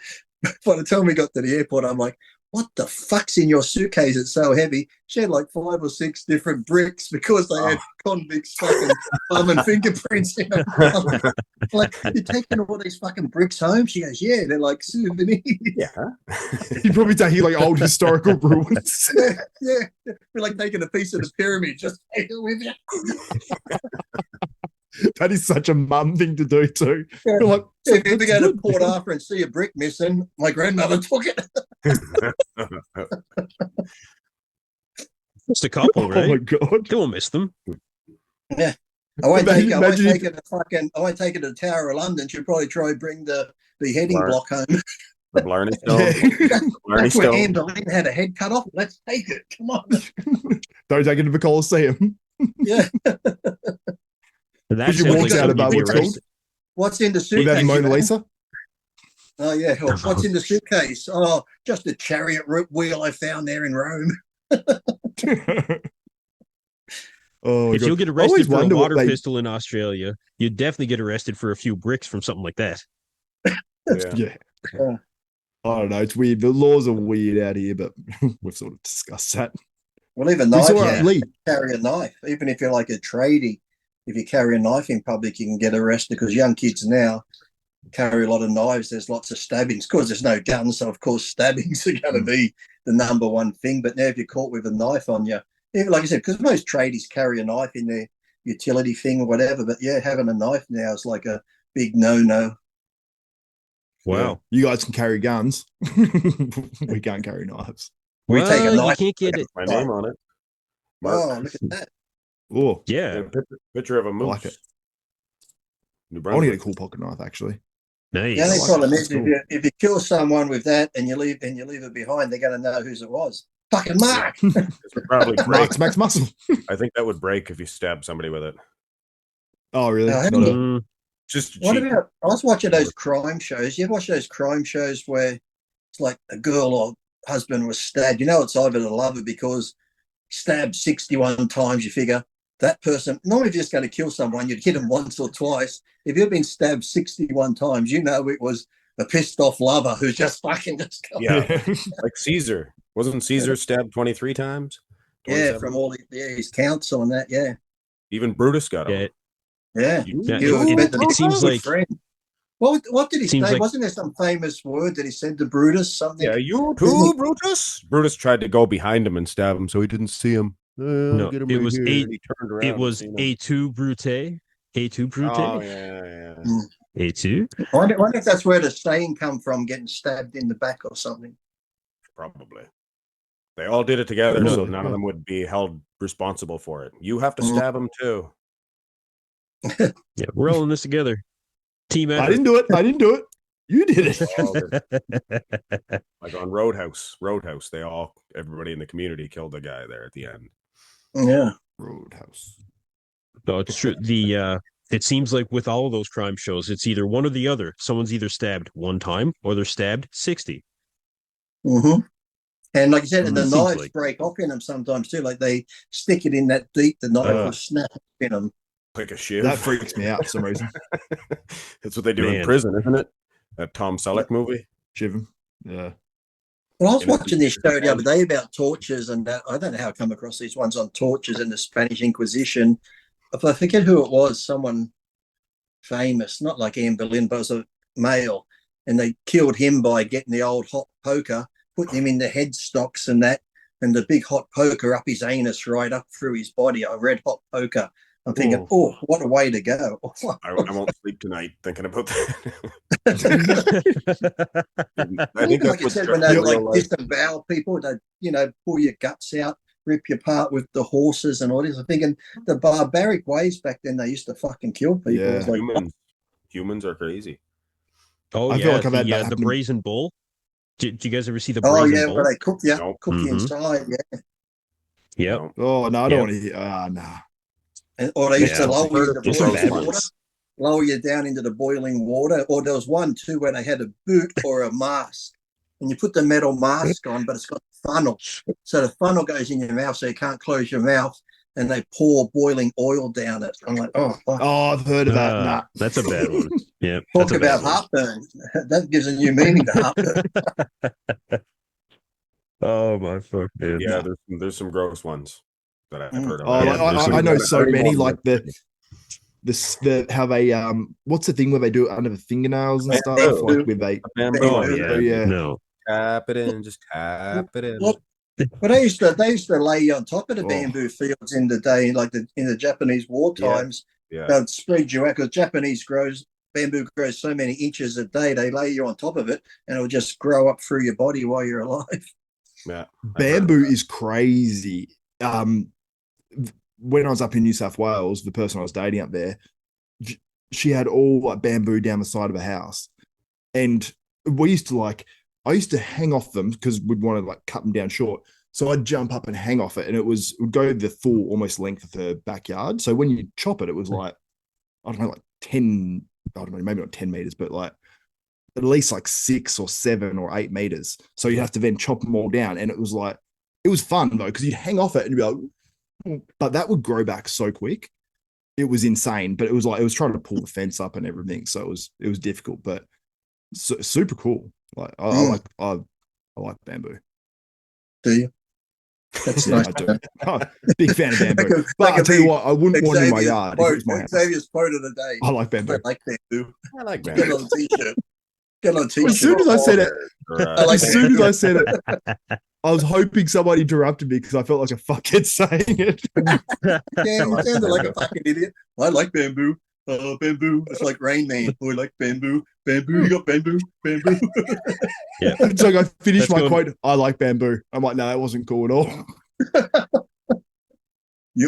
by the time we got to the airport, I'm like, what the fuck's in your suitcase? It's so heavy. She had like 5 or 6 different bricks because they had convicts' fucking thumb and fingerprints in them. Like, you're taking all these fucking bricks home? She goes, yeah, they're like souvenirs. Yeah. You're probably taking like old historical ruins. Yeah. We're like taking a piece of the pyramid. Just take it with you. That is such a mum thing to do too. Yeah. You're like, If you ever go to Port Arthur and see a brick missing, my grandmother took it. Just a couple, right? oh my god. Don't miss them. Yeah. I won't take it Imagine I won't take it to the Tower of London. She'll probably try to bring the beheading block home. The Blarney Stone. Yeah. That's where Anne Boleyn had a head cut off. Let's take it. Come on. Don't take it to the Colosseum. Yeah. That you sounds walked like out something about you'd be what's called? arrested. What's in the Without suitcase? the Mona you know? Lisa. Oh, yeah. What's in the suitcase? Oh, just a chariot wheel I found there in Rome. Oh, If God. you'll get I always arrested for a wonder what water they- pistol in Australia, you'd definitely get arrested for a few bricks from something like that. Yeah. I don't know. It's weird. The laws are weird out here, but we've sort of discussed that. Well, even We knives, saw you Lee. carry a knife. Even if you're like a tradie, if you carry a knife in public, you can get arrested because young kids now carry a lot of knives. There's lots of stabbings because there's no guns. So, of course, stabbings are going to be the number one thing. But now if you're caught with a knife on you, even like I said, because most tradies carry a knife in their utility thing or whatever. But, yeah, having a knife now is like a big no-no. Wow. You guys can carry guns. We can't carry knives. We take a Well, you knife. can't get it. My name on it. Oh, Marx. look at that. Oh, Yeah. Picture of a moose. like it. New I want to Brunswick. get a cool pocket knife, actually. Nice. The only like problem that. is That's cool. if you kill someone with that and you leave it behind, they're going to know whose it was. Fucking Mark. This would probably break. Marx Max Muscle. I think that would break if you stab somebody with it. Oh, really? Oh, Not a- Mm, Just What cheap. about? I was watching those crime shows. You ever watch those crime shows where it's like a girl or husband was stabbed? You know, it's either the lover because stabbed 61 times. You figure that person. Normally, if you're just going to kill someone, you'd hit them once or twice. If you've been stabbed 61 times, you know it was a pissed off lover who's just fucking just. Yeah, like Caesar. Wasn't Caesar stabbed 23 times? Yeah, 27? from all his counts on that. Yeah, Even Brutus got him. yeah. yeah. Yeah, He was it- meant to be it seems a good like- friend. What did he Seems say? like- Wasn't there some famous word that he said to Brutus? Something. Yeah, you too, Brutus. Brutus tried to go behind him and stab him, so he didn't see him. No, Get him it right was here. eight- And he turned around It and was seen him. A2 Brute. A2 Brute. Oh yeah. A2. I wonder if that's where the saying come from, getting stabbed in the back or something. Probably. They all did it together, so Really? none of them would be held responsible for it. You have to Mhm. stab him too. Yeah, we're all in this together. Team I effort. didn't do it. I didn't do it. You did it. All did. Like on Roadhouse, everybody in the community killed a guy there at the end. Yeah. Roadhouse. No, it's true. It seems like with all of those crime shows, it's either one or the other. Someone's either stabbed one time or they're stabbed 60. Mm-hmm. And like you said, and the It seems knives like- break off in them sometimes too. Like they stick it in that deep, the knife will snap in them. Like a shiv. That freaks me out for some reason. That's what they do Man. in prison, isn't it? That Tom Selleck movie. Shiv. Yeah. Well, I was In a watching this deep- show the other day about tortures, and that, I don't know how I come across these ones on tortures in the Spanish Inquisition. If I forget who it was, someone famous, not like Anne Boleyn, but it was a male, and they killed him by getting the old hot poker, putting him in the headstocks and that, and the big hot poker up his anus right up through his body, a red hot poker. I'm thinking, oh, what a way to go. I won't sleep tonight thinking about that. I Even think like that's you what's said, when they real like life. disembowel people, they pull your guts out, rip you apart with the horses and all this. I'm thinking the barbaric ways back then, they used to fucking kill people. Yeah. It's like, Humans are crazy. Oh, I yeah. feel like I've had that the happen. brazen bull. Did you guys ever see the oh brazen yeah, bull? where they cook you, Nope. cook you Mhm. inside, yeah. Yep. No. Oh, no, I don't Yeah. want to hear. Nah. Or they used to Yeah. lower you into There's Those some boiling bad ones. water, ones. lower you down into the boiling water. Or there was one too where they had a boot or a mask, and you put the metal mask on, but it's got a funnel, so the funnel goes in your mouth, so you can't close your mouth, and they pour boiling oil down it. I'm like, oh, fuck. Oh, I've heard of that. Nah. That's a bad one. Yeah. Talk that's a bad about one. heartburn. That gives a new meaning to heartburn. my fuck, man. Yeah, there's some gross ones that I've heard of. Oh, Yeah, I know so many, like the the how they what's the thing where they do it under the fingernails and stuff, Bamboo. like with a Oh Bamboo. yeah, no. tap it in, just tap it in. Well, they used to lay you on top of the Oh. bamboo fields in the day, like in the Japanese war times. Yeah. They'd spread you out because bamboo grows so many inches a day. They lay you on top of it, and it'll just grow up through your body while you're alive. Yeah, Bamboo is crazy. When I was up in New South Wales, the person I was dating up there, she had all like bamboo down the side of a house, and I used to hang off them because we'd want to like cut them down short. So I'd jump up and hang off it, and it would go the full almost length of the backyard. So when you chop it, it was like, I don't know, like 10, I don't know, maybe not 10 meters, but like at least like 6 or 7 or 8 meters. So you have to then chop them all down. And it was fun though, because you'd hang off it and you'd be like, but that would grow back so quick. It was insane, but it was trying to pull the fence up and everything. So it was difficult, but super cool. Like I like bamboo. Do you? That's Yeah, nice. I do. Oh, big fan of bamboo. But I tell you what, I wouldn't want it in my yard if it was my house. Xavier's quote of the day. I like I bamboo. like bamboo. I like Get bamboo. on a t-shirt. Get on a t-shirt. As soon as I said it, I like as soon as I said it, I was hoping somebody interrupted me because I felt like a fuckhead saying it. Yeah, you sounded like a fucking idiot. I like bamboo. Bamboo. It's like Rain Man. Oh, I like bamboo. Bamboo. You got bamboo. Bamboo. Yeah. It's like I finished That's my good. quote. I like bamboo. I'm like, no, that wasn't cool at all.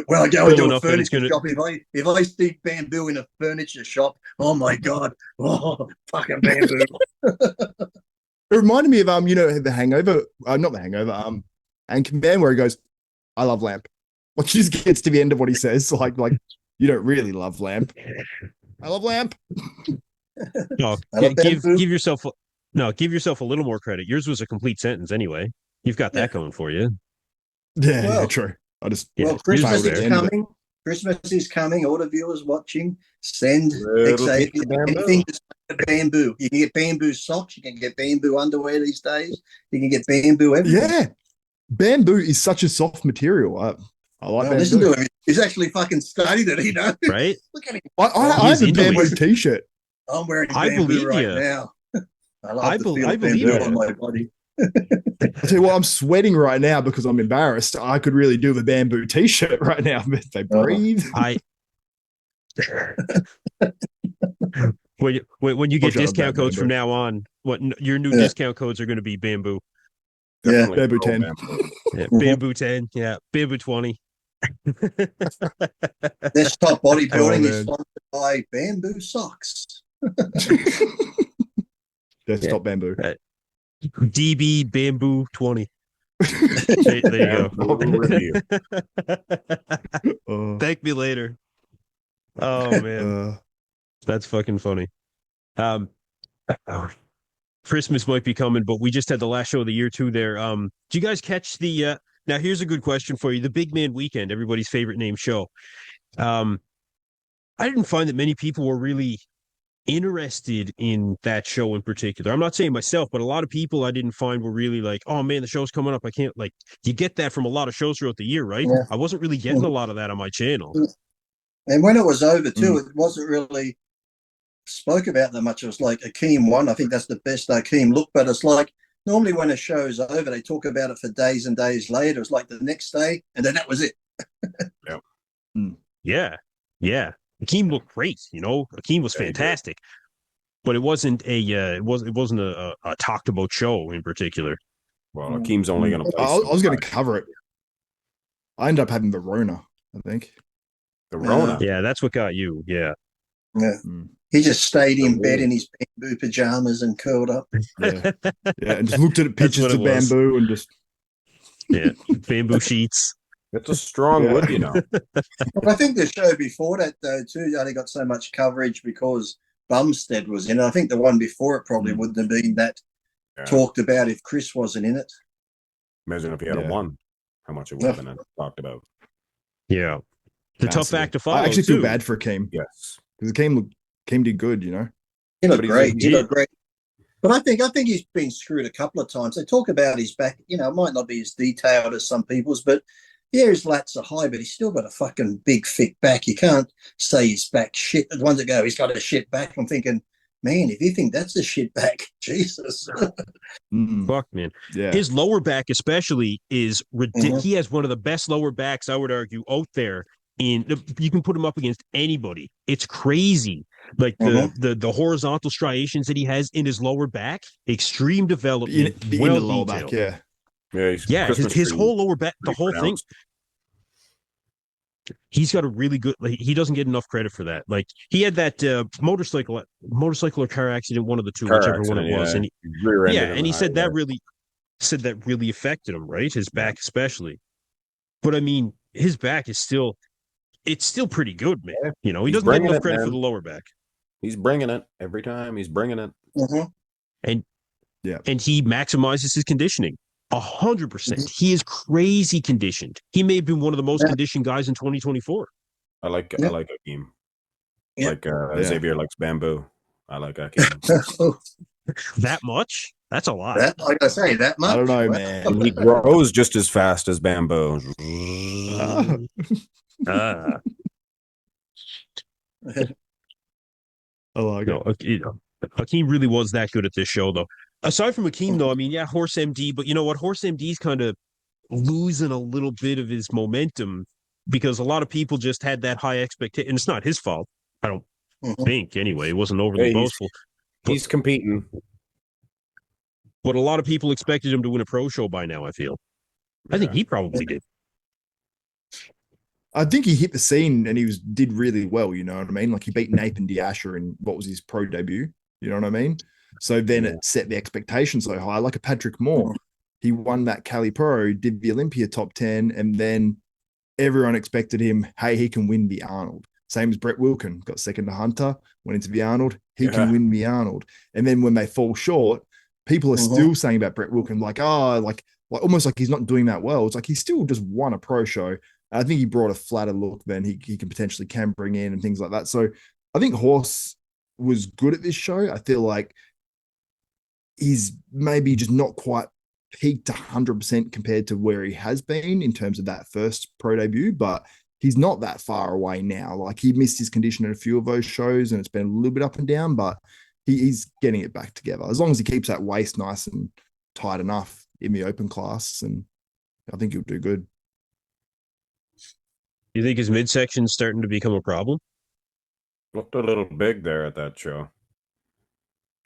Well, I go Cool into a enough that it's furniture gonna- shop. If I see bamboo in a furniture shop, oh my god, oh fucking bamboo. It reminded me of the Hangover, not the Hangover, Anchorman, where he goes, "I love lamp." Like he just gets to the end of what he says, like you don't really love lamp. I love lamp. No, I love give bamboo. yourself a little more credit. Yours was a complete sentence anyway. You've got that going for you. Yeah, Well- yeah, true. I just Yeah. Well, Christmas failed at is the end, but- coming. Christmas is coming. All the viewers watching, send Little Xavier piece of bamboo. anything that's bamboo. You can get bamboo socks. You can get bamboo underwear these days. You can get bamboo everything. Yeah, bamboo is such a soft material. I like Well, bamboo. listen to him. He's actually fucking studied it. He knows. Right? Look at him. I He's have a into bamboo it. t-shirt. I'm wearing I bamboo believe right you. now. I love I the bel- feel I of believe bamboo you. on my body. I tell you what, I'm sweating right now because I'm embarrassed. I could really do the bamboo t-shirt right now, but they breathe. I when you get shut up, discount codes bamboo. from now on, your new Yeah. discount codes are going to be bamboo. Yeah. Definitely Bamboo pro 10. Yeah, Mhm. bamboo 10, yeah, bamboo 20. This top bodybuilding Oh, is man. sponsored by bamboo socks. Desktop bamboo. DB bamboo 20. There you go. Bamboo review. Uh, Thank me later. Oh man, that's fucking funny. Christmas might be coming, but we just had the last show of the year too there. Do you guys catch the now here's a good question for you. The Big Man Weekend, everybody's favorite name show. I didn't find that many people were really interested in that show in particular. I'm not saying myself, but a lot of people I didn't find were really like, oh man, the show's coming up. I can't like you get that from a lot of shows throughout the year, right? Yeah. I wasn't really getting a lot of that on my channel. And when it was over too, it wasn't really spoke about that much. It was like Akeem won. I think that's the best Akeem look. But it's like normally when a show's over, they talk about it for days and days later. It's like the next day, and then that was it. Yeah. Yeah. Akeem looked great, Akeem was fantastic. But it wasn't it wasn't a talked about show in particular. Well, Akeem's only going to play. I was going to cover it. I ended up having the Rona, I think. The Rona. Yeah, that's what got you. Yeah. Yeah. He just stayed in bed in his bamboo pajamas and curled up. Yeah, and just looked at pictures what of it was. bamboo and just Yeah. Bamboo sheets. It's a strong wood, But I think the show before that, though, too, only got so much coverage because Bumstead was in it. I think the one before it probably wouldn't have been that talked about if Chris wasn't in it. Imagine if he had won, how much it would have been talked about. Yeah. The tough massively. act to follow. I actually feel too. bad for Akeem Yes. because Akeem did good, He looked But great. He looked great. But I think he's been screwed a couple of times. They talk about his back, you know, it might not be as detailed as some people's, but yeah, his lats are high, but he's still got a fucking big, thick back. You can't say his back shit. The ones that go, he's got a shit back. I'm thinking, man, if you think that's a shit back, Jesus. Fuck, man. Yeah. His lower back especially is ridiculous. He has one of the best lower backs, I would argue, out there. You can put him up against anybody. It's crazy. Like the horizontal striations that he has in his lower back, extreme development, in well the lower detailed. back, Yeah, his whole lower back, the whole thing. He's got a really good. Like, he doesn't get enough credit for that. Like, he had that motorcycle or car accident, one of the two, whichever one it was, and he said that really affected him, right? His back especially. But I mean, his back is still pretty good, man. Yeah. You know, he doesn't get enough credit for the lower back. He's bringing it every time. He's bringing it, and he maximizes his conditioning 100%. He is crazy conditioned. He may have been one of the most conditioned guys in 2024. I like Hakeem. Like Xavier likes bamboo. I like Hakeem. That much? That's a lot. Like I say, that much. I don't know, man. He grows just as fast as bamboo. I like it. Hakeem really was that good at this show, though. Aside from Hakeem, though, I mean, yeah, Horse MD, but you know what? Horse MD's kind of losing a little bit of his momentum because a lot of people just had that high expectation. And it's not his fault, I don't think, anyway. It wasn't overly boastful. He's competing. But a lot of people expected him to win a pro show by now, I feel. I think he probably did. I think he hit the scene and did really well, you know what I mean? Like, he beat Nathan Diasher in what was his pro debut, you know what I mean? So then it set the expectation so high, like a Patrick Moore. He won that Cali Pro, did the Olympia top 10, and then everyone expected him, hey, he can win the Arnold. Same as Brett Wilkin, got second to Hunter, went into the Arnold, he can win the Arnold. And then when they fall short, people are still saying about Brett Wilkin, like almost like he's not doing that well. It's like he still just won a pro show. I think he brought a flatter look than he can potentially bring in and things like that. So I think Horse was good at this show. I feel like he's maybe just not quite peaked 100% compared to where he has been in terms of that first pro debut, but he's not that far away now. Like, he missed his condition in a few of those shows and it's been a little bit up and down, but he's getting it back together. As long as he keeps that waist nice and tight enough in the open class, and I think he'll do good. You think his midsection's starting to become a problem? Looked a little big there at that show.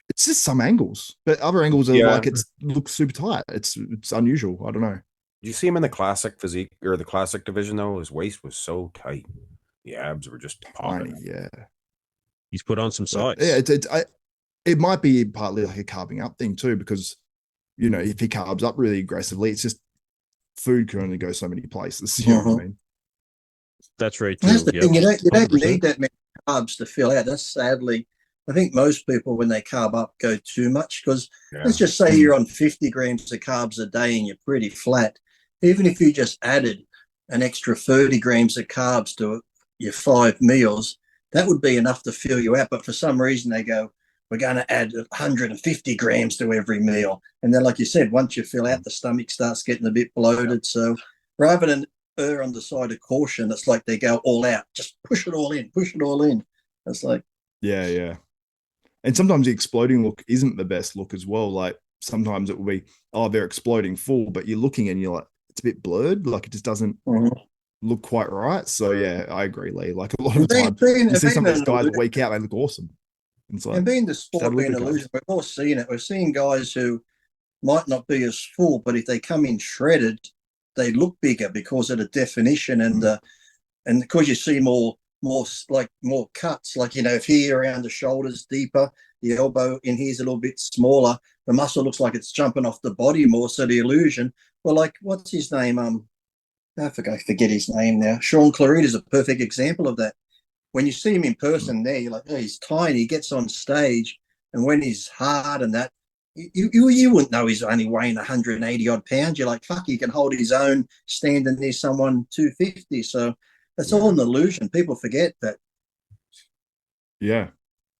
It's just some angles, but other angles are like it looks super tight. It's unusual. I don't know. Did you see him in the classic physique or the classic division though? His waist was so tight. The abs were just popping. Yeah. He's put on some size. Yeah, it might be partly like a carving up thing too, because you know, if he carbs up really aggressively, it's just food can only go so many places. You know what I mean? That's right too. That's the thing. You don't need that many carbs to fill out. That's sadly, I think most people, when they carb up, go too much because let's just say you're on 50 grams of carbs a day and you're pretty flat. Even if you just added an extra 30 grams of carbs to your 5 meals, that would be enough to fill you out. But for some reason, they go, we're going to add 150 grams to every meal. And then, like you said, once you fill out, the stomach starts getting a bit bloated. So rather than err on the side of caution, it's like they go all out, just push it all in. It's like, yeah. And sometimes the exploding look isn't the best look as well. Like, sometimes it will be, they're exploding full, but you're looking and you're like, it's a bit blurred. Like, it just doesn't look quite right. So yeah, I agree, Lee. Like, a lot of the time, you see some of these guys a week out, they look awesome. Like, and being the sport being an illusion, we've all seen it. We're seeing guys who might not be as full, but if they come in shredded, they look bigger because of the definition and because you see more cuts. Like, you know, if here around the shoulders deeper, the elbow in here is a little bit smaller. The muscle looks like it's jumping off the body more. So the illusion. Well, like, what's his name? I forget his name now. Sean Clarida is a perfect example of that. When you see him in person there, you're like, oh, he's tiny. He gets on stage, and when he's hard and that, you wouldn't know he's only weighing 180 odd pounds. You're like, fuck, he can hold his own standing near someone 250. So that's all an illusion. People forget that. Yeah,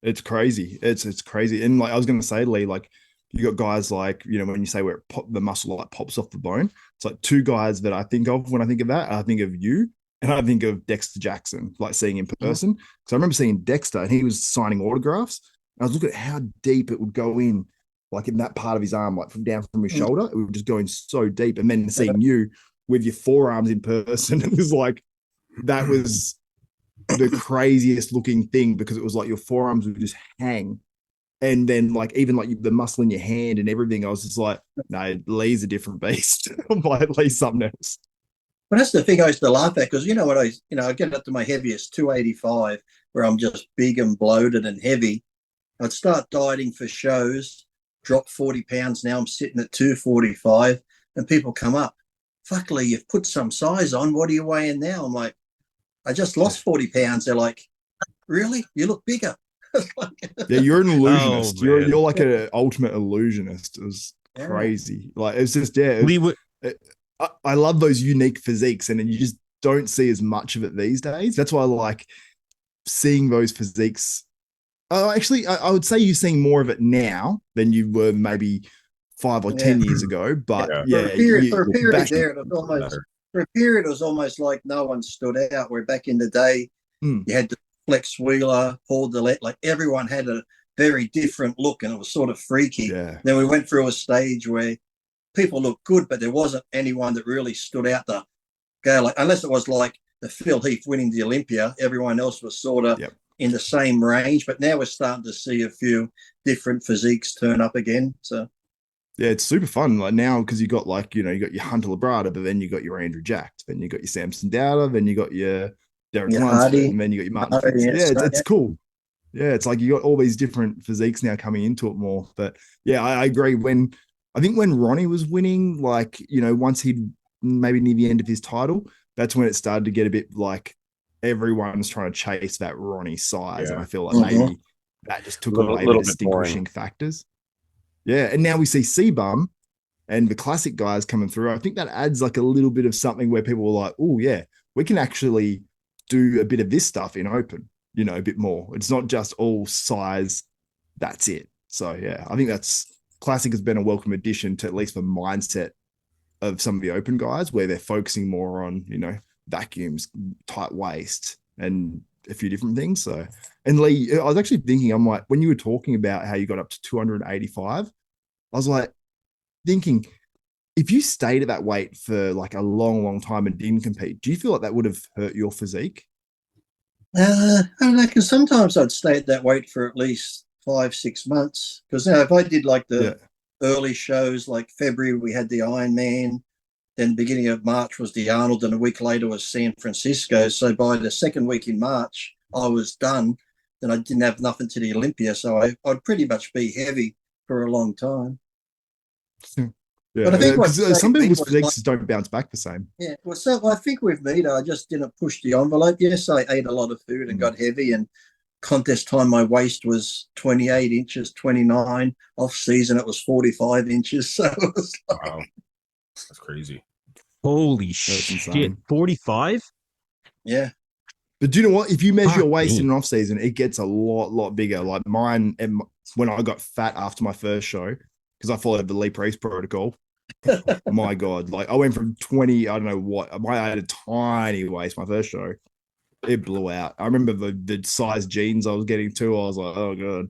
it's crazy. It's crazy. And like I was going to say, Lee, like you got guys like, you know, when you say where the muscle like pops off the bone, it's like two guys that I think of when I think of that. I think of you and I think of Dexter Jackson, like seeing in person. Because I remember seeing Dexter and he was signing autographs. And I was looking at how deep it would go in, like in that part of his arm, like from down from his shoulder. It would just go in so deep. And then seeing you with your forearms in person, it was like, that was the craziest looking thing because it was like your forearms would just hang. And then like even like the muscle in your hand and everything, I was just like, no, Lee's a different beast. I'm like, Lee's something else. But that's the thing I used to laugh at because, you know, when I get up to my heaviest 285, where I'm just big and bloated and heavy, I'd start dieting for shows, drop 40 pounds. Now I'm sitting at 245 and people come up. Fuck, Lee, you've put some size on. What are you weighing now? I'm like, I just lost 40 pounds. They're like, really? You look bigger. Yeah, you're an illusionist. You're like an ultimate illusionist. It was crazy. Like it's just I love those unique physiques, and you just don't see as much of it these days. That's why I like seeing those physiques. Actually, I would say you're seeing more of it now than you were maybe 5 or 10 years ago. But for a period there, it was almost like no one stood out. Where back in the day, you had to Flex Wheeler, Paul Dillette, like everyone had a very different look and it was sort of freaky. Yeah. Then we went through a stage where people looked good, but there wasn't anyone that really stood out to go like, unless it was like the Phil Heath winning the Olympia, everyone else was sort of in the same range. But now we're starting to see a few different physiques turn up again. So yeah, it's super fun. Like now, because you got like, you know, you got your Hunter Labrada, but then you got your Andrew Jacked, then you got your Samson Dowder, then you got your Derek Lunsford, and then you got your Martin Fitz. It's cool. Yeah, it's like you got all these different physiques now coming into it more. But yeah, I agree. I think when Ronnie was winning, like, you know, once he'd maybe near the end of his title, that's when it started to get a bit like everyone's trying to chase that Ronnie size. And I feel like maybe that just took away the distinguishing factors. Yeah. And now we see C-Bum and the classic guys coming through. I think that adds like a little bit of something where people were like, oh, yeah, we can actually do a bit of this stuff in open, you know, a bit more. It's not just all size. That's it. So, yeah, I think classic has been a welcome addition to at least the mindset of some of the open guys where they're focusing more on, you know, vacuums, tight waist, and a few different things. So, and Lee, I was actually thinking, I'm like, when you were talking about how you got up to 285, I was like thinking, if you stayed at that weight for like a long, long time and didn't compete, do you feel like that would have hurt your physique? I don't know, because sometimes I'd stay at that weight for at least 5-6 months. Because now if I did like the early shows, like February, we had the Ironman, then beginning of March was the Arnold, and a week later was San Francisco. So by the second week in March, I was done. Then I didn't have nothing to the Olympia. So I'd pretty much be heavy for a long time. Yeah, but I think some people's physiques don't bounce back the same. Yeah, well, I think with me, though, I just didn't push the envelope. Yes, I ate a lot of food and got heavy, and contest time, my waist was 28 inches, 29. Off season, it was 45 inches. So it was like, wow, that's crazy. Holy shit, 45? Yeah. But do you know what? If you measure your waist in an off season, it gets a lot bigger. Like mine, when I got fat after my first show, because I followed the Lee Priest protocol. My God, like I went from 20, I don't know what, I had a tiny waist my first show. It blew out. I remember the size jeans I was getting to. I was like, oh God.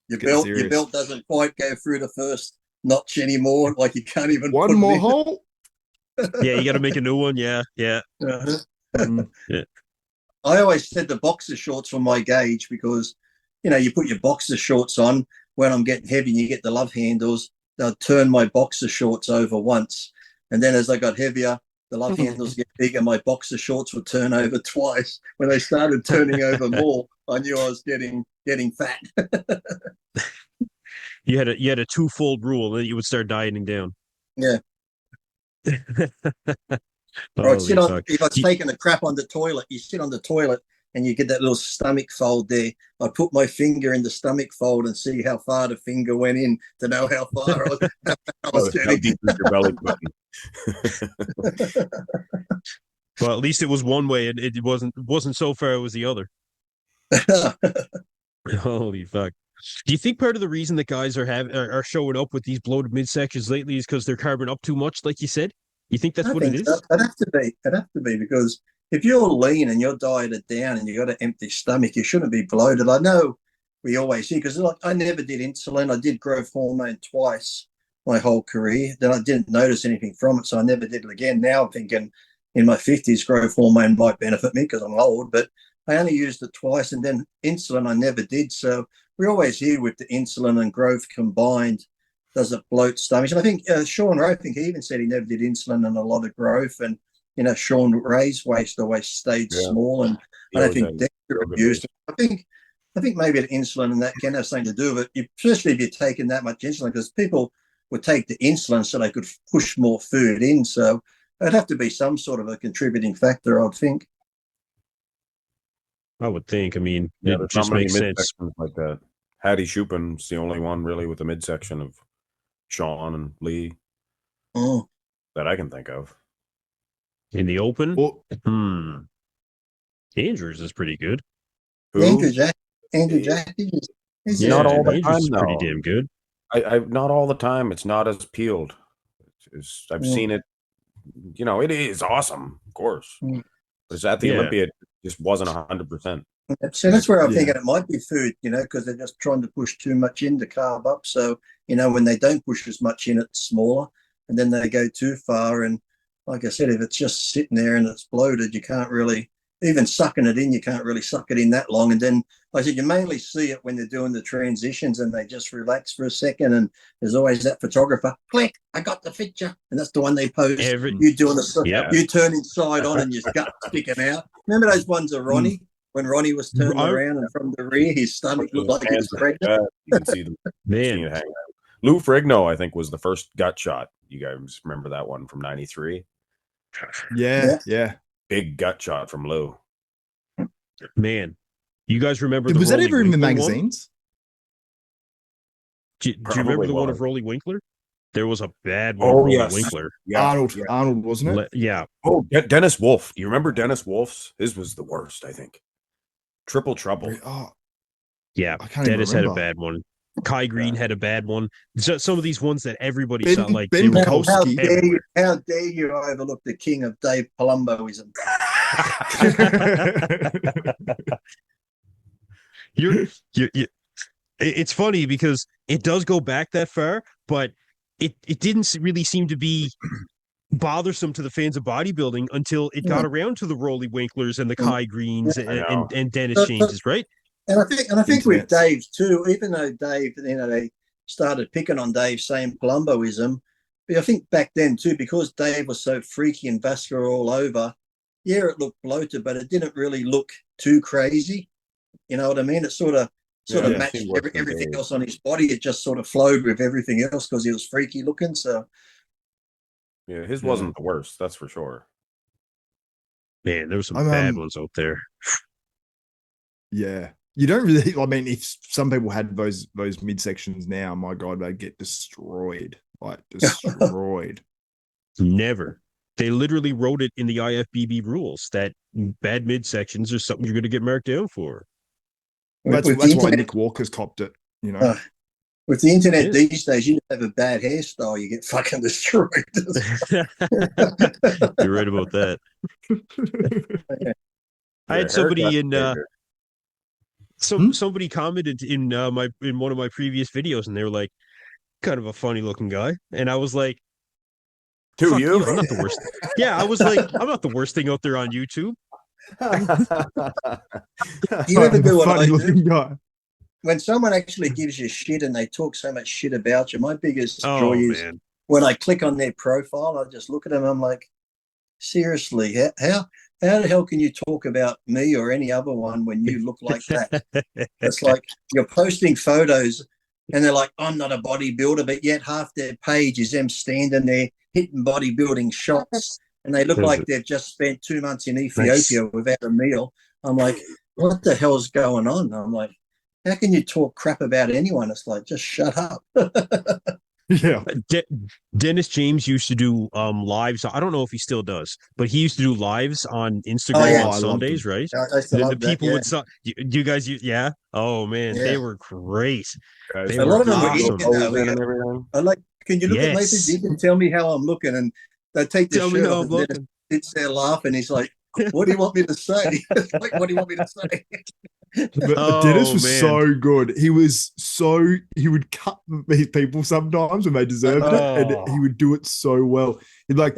Your belt doesn't quite go through the first notch anymore. Like you can't even one more hole. Yeah, you got to make a new one. Yeah. Yeah. I always said the boxer shorts were my gauge because, you know, you put your boxer shorts on when I'm getting heavy and you get the love handles, they'll turn my boxer shorts over once. And then as I got heavier, the love handles get bigger. My boxer shorts would turn over twice. When they started turning over more, I knew I was getting fat. You had a twofold rule, and then you would start dieting down. Yeah. Or if I was taking a crap on the toilet, you sit on the toilet and you get that little stomach fold there. I put my finger in the stomach fold and see how far the finger went in to know how far I was getting. Deep is your belly button. Well, at least it was one way, and it wasn't so far it was the other. Holy fuck. Do you think part of the reason that guys are showing up with these bloated midsections lately is because they're carving up too much, like you said? You think that's I what it think so. is? It'd have to be. It'd have to be because if you're lean and you're dieted down and you got an empty stomach, you shouldn't be bloated. I know we always see because like I never did insulin. I did growth hormone twice my whole career. Then I didn't notice anything from it, so I never did it again. Now I'm thinking in my 50s, growth hormone might benefit me because I'm old, but I only used it twice, and then insulin I never did. So we always hear with the insulin and growth combined, does it bloat stomachs? And I think Sean Ray, I think he even said he never did insulin and a lot of growth. And, you know, Sean Ray's waist always stayed small. And I don't think Dexter abused it. I think maybe the insulin and that can have something to do with it, especially if you're taking that much insulin, because people would take the insulin so they could push more food in. So it'd have to be some sort of a contributing factor, I'd think. I would think. I mean, Yeah, it there's just not many makes sense. midsections like that. Hattie Shupin's the only one really with a midsection of Sean and Lee that I can think of. In the open? Well, Andrews is pretty good. Who? Andrew Jack. Yeah, not all the Andrews time, is pretty though. damn good. I not all the time. It's not as peeled. I've seen it. You know, it is awesome, of course. But it's at the Olympia. It just wasn't 100%. So that's where I'm thinking it might be food, you know, because they're just trying to push too much in to carb up. So, you know, when they don't push as much in, it's smaller, and then they go too far. And like I said, if it's just sitting there and it's bloated, you can't really, even sucking it in, you can't really suck it in that long. And then, like I said, you mainly see it when they're doing the transitions and they just relax for a second. And there's always that photographer, click, I got the picture. And that's the one they post. You doing you turn inside on and your gut sticking out. Remember those ones of Ronnie? When Ronnie was turning around and from the rear, his stomach looked like he was pregnant. You can see them. Man. Lou Ferrigno, I think, was the first gut shot. You guys remember that one from '93? Yeah. Big gut shot from Lou. Man, you guys remember was that ever in the magazines? Do you remember the one of Rolly Winkler? There was a bad one of Rolly Winkler. Yeah. Arnold, wasn't it? Yeah. Oh, Dennis Wolf. Do you remember Dennis Wolf's? His was the worst, I think. Triple Trouble. Yeah, Dennis had a bad one. Kai Green had a bad one. So some of these ones that everybody saw, like Ben how dare you overlook the king of Dave Palumboism? It's funny because it does go back that far, but it didn't really seem to be bothersome to the fans of bodybuilding until it got around to the Rolly Winklers and the Kai Greens and Dennis changes, right? And I think with Dave too, even though Dave, you know, they started picking on Dave saying Palumboism, but I think back then too, because Dave was so freaky and vascular all over, it looked bloated, but it didn't really look too crazy. You know what I mean? It sort of matched everything else on his body. It just sort of flowed with everything else because he was freaky looking. So yeah, his wasn't the worst, that's for sure. Man, there were some bad ones out there. Yeah. You don't really, I mean, if some people had those midsections now, my God, they'd get destroyed. Like, destroyed. Never. They literally wrote it in the IFBB rules that bad midsections are something you're going to get marked down for. That's why Nick Walker's copped it, you know. With the internet these days, you have a bad hairstyle, you get fucking destroyed. You're right about that. I had somebody in somebody commented in one of my previous videos, and they were like, kind of a funny looking guy. And I was like, to you? I'm not the worst. Yeah, I was like, I'm not the worst thing out there on YouTube. Do you ever do what I do? Guy. When someone actually gives you shit and they talk so much shit about you, my biggest joy is when I click on their profile, I just look at them, I'm like, seriously, how the hell can you talk about me or any other one when you look like that? It's like you're posting photos and they're like, I'm not a bodybuilder, but yet half their page is them standing there hitting bodybuilding shots and they look like they've just spent 2 months in Ethiopia without a meal. I'm like, what the hell's going on? I'm like, how can you talk crap about anyone? It's like, just shut up. Yeah. Dennis James used to do lives. I don't know if he still does, but he used to do lives on Instagram Oh, yeah. on I loved him. Sundays, right? I used to The love that. people Yeah. would you guys, yeah. Oh man, Yeah. they were great. Guys, They A were lot of them were awesome. Indian now. posing and everything. I'm like, can you look at my Yes. physique and tell me how I'm looking? And they take their Tell me shirt how off I'm and Dennis looking. sits there laughing. He's like, what do you want me to say? Like, what do you want me to say? But Dennis Oh was man. so good. He would cut these people sometimes when they deserved it, and he would do it so well. He'd like,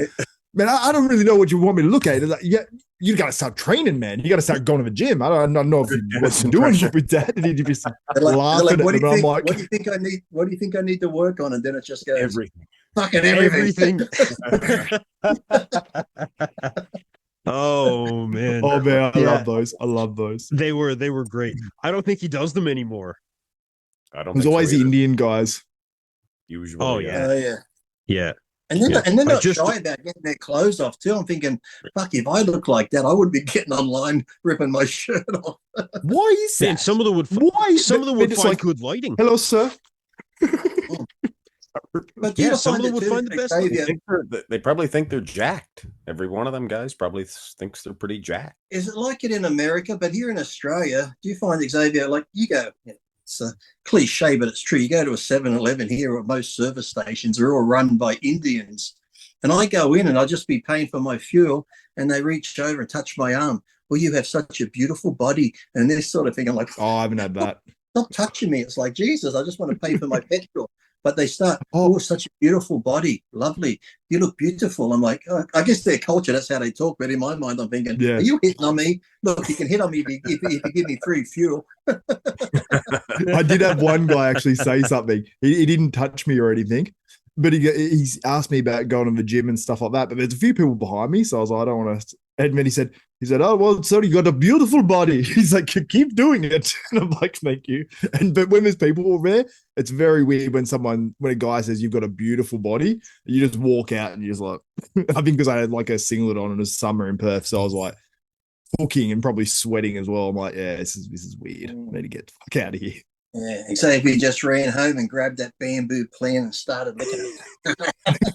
man, I don't really know what you want me to look at. He's like, yeah, you got to start training, man. You got to start going to the gym. I don't know if what you're doing with that. And he'd just They're like, laugh at what do it. you And I'm think? like, What do you think I need? What do you think I need to work on? And then it just goes Everything. fucking everything. Oh man. oh man, I Yeah. love those. I love those. They were great. I don't think he does them anymore. I don't. It was think always so the either. Indian guys. Usually. Oh, yeah. Oh yeah. Yeah. And then, Yeah. and they're I not just- shy about getting their clothes off too. I'm thinking, fuck, if I look like that, I would be getting online ripping my shirt off. Why is that? Man, some of them would Why? some of them would It's find like, good lighting. hello, sir. But Yeah, you some of find them it would too, find the best Xavier, They probably think they're jacked. Every one of them guys probably thinks they're pretty jacked. is it like it in America? But here in Australia, do you find, Xavier, like you go, it's a cliche, but it's true. You go to a 7-Eleven here, or most service stations are all run by Indians. And I go in and I'll just be paying for my fuel, and they reach over and touch my arm. Well, you have such a beautiful body, and this sort of thing. I'm like, Oh, I haven't had that. stop touching me. It's like, Jesus, I just want to pay for my petrol. But they start, Oh. oh, such a beautiful body. Lovely. You look beautiful. I'm like, oh, I guess their culture, that's how they talk. But in my mind, I'm thinking, Yeah. are you hitting on me? Look, you can hit on me if you give me free fuel. I did have one guy actually say something. He didn't touch me or anything, but he's asked me about going to the gym and stuff like that. But there's a few people behind me, so I was like, I don't want to. And then he said, oh, well, sir, you got a beautiful body. He's like, keep doing it. And I'm like, thank you. But when there's people there, it's very weird when a guy says you've got a beautiful body, you just walk out and you're just like, I think because I had like a singlet on and it was summer in Perth. So I was like hooking and probably sweating as well. I'm like, yeah, this is weird. I need to get the fuck out of here. Yeah, Xavier just ran home and grabbed that bamboo plant and started looking at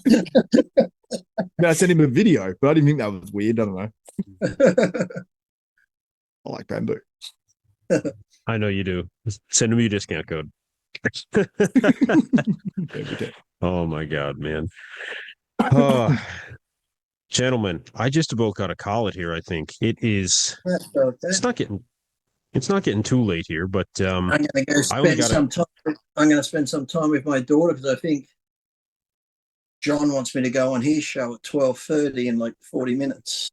it. I sent him a video, but I didn't think that was weird. I don't know. I like bamboo. I know you do. Send them your discount code. Oh my God, man. Gentlemen, I just about got to call it here. I think it is. It's not getting too late here, but I'm going to go spend some time. I'm going to spend some time with my daughter because I think John wants me to go on his show at 12:30 in like 40 minutes.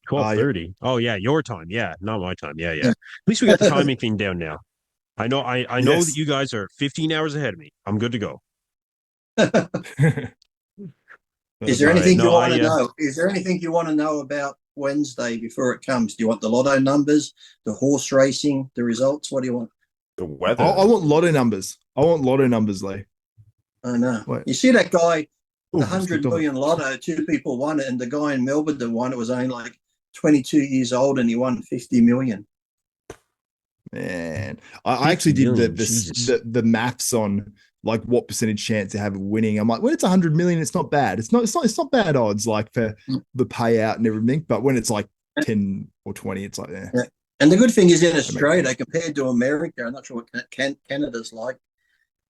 12:30. Oh yeah, your time. Yeah, not my time. Yeah. At least we got the timing thing down now. I know. I know that you guys are 15 hours ahead of me. I'm good to go. Is there anything you want to know? Is there anything you want to know about Wednesday before it comes? Do you want the lotto numbers, the horse racing, the results? What do you want? The weather. I want lotto numbers. Lee. I know. Wait. You see that guy, the 100 million lotto, 2 people won it, and the guy in Melbourne that won it was only like 22 years old, and he won 50 million. Man, I actually did the maths on like what percentage chance they have of winning. I'm like, when it's 100 million, it's not bad. It's not bad odds like for the payout and everything. But when it's like 10 or 20, it's like, yeah. And the good thing is in Australia, compared to America, I'm not sure what Canada's like,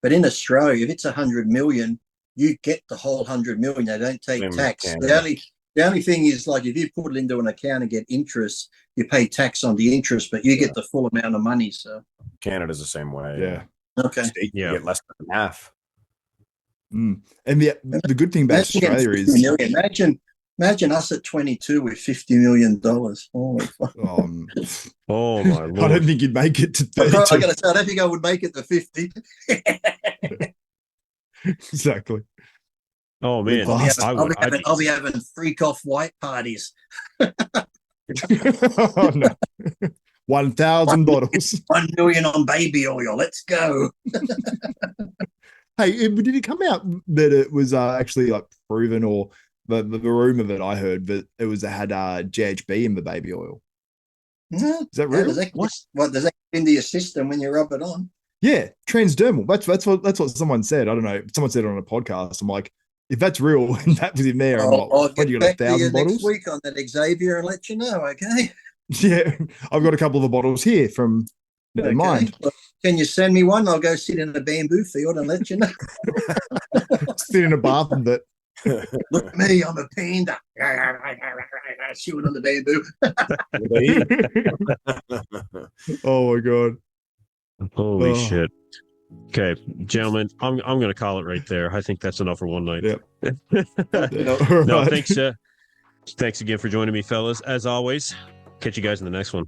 but in Australia, if it's 100 million, you get the whole 100 million. They don't take tax. The only thing is, like, if you put it into an account and get interest, you pay tax on the interest, but you get the full amount of money. So Canada's the same way. Yeah. Okay. You get less than half. And the good thing about Australia is imagine us at 22 with $50 million. Holy fuck. Oh my Lord. I don't think you'd make it to 32. I gotta say, I don't think I would make it to 50. Exactly. Oh man, I'll be having freak off white parties. Oh, no. 1,000 bottles. 1 million on baby oil. Let's go. Hey, did it come out that it was actually like proven, or the rumor that I heard that it had GHB in the baby oil? No, is that real? What does that get into your system when you rub it on? Yeah, transdermal. That's what someone said. I don't know. Someone said it on a podcast. I'm like, if that's real and that was in there, I'm like, I'll what, get you got back to you 1,000 next bottles? week on that, Xavier, and let you know. Okay. Yeah, I've got a couple of the bottles here from. Never mind. Well, can you send me one? I'll go sit in a bamboo field and let you know. Sit in a bath with it. Look at me, I'm a panda. Chewing on the bamboo. Oh my god. Holy shit. Okay, gentlemen, I'm going to call it right there. I think that's enough for one night. Yep. No, thanks again for joining me, fellas. As always, catch you guys in the next one.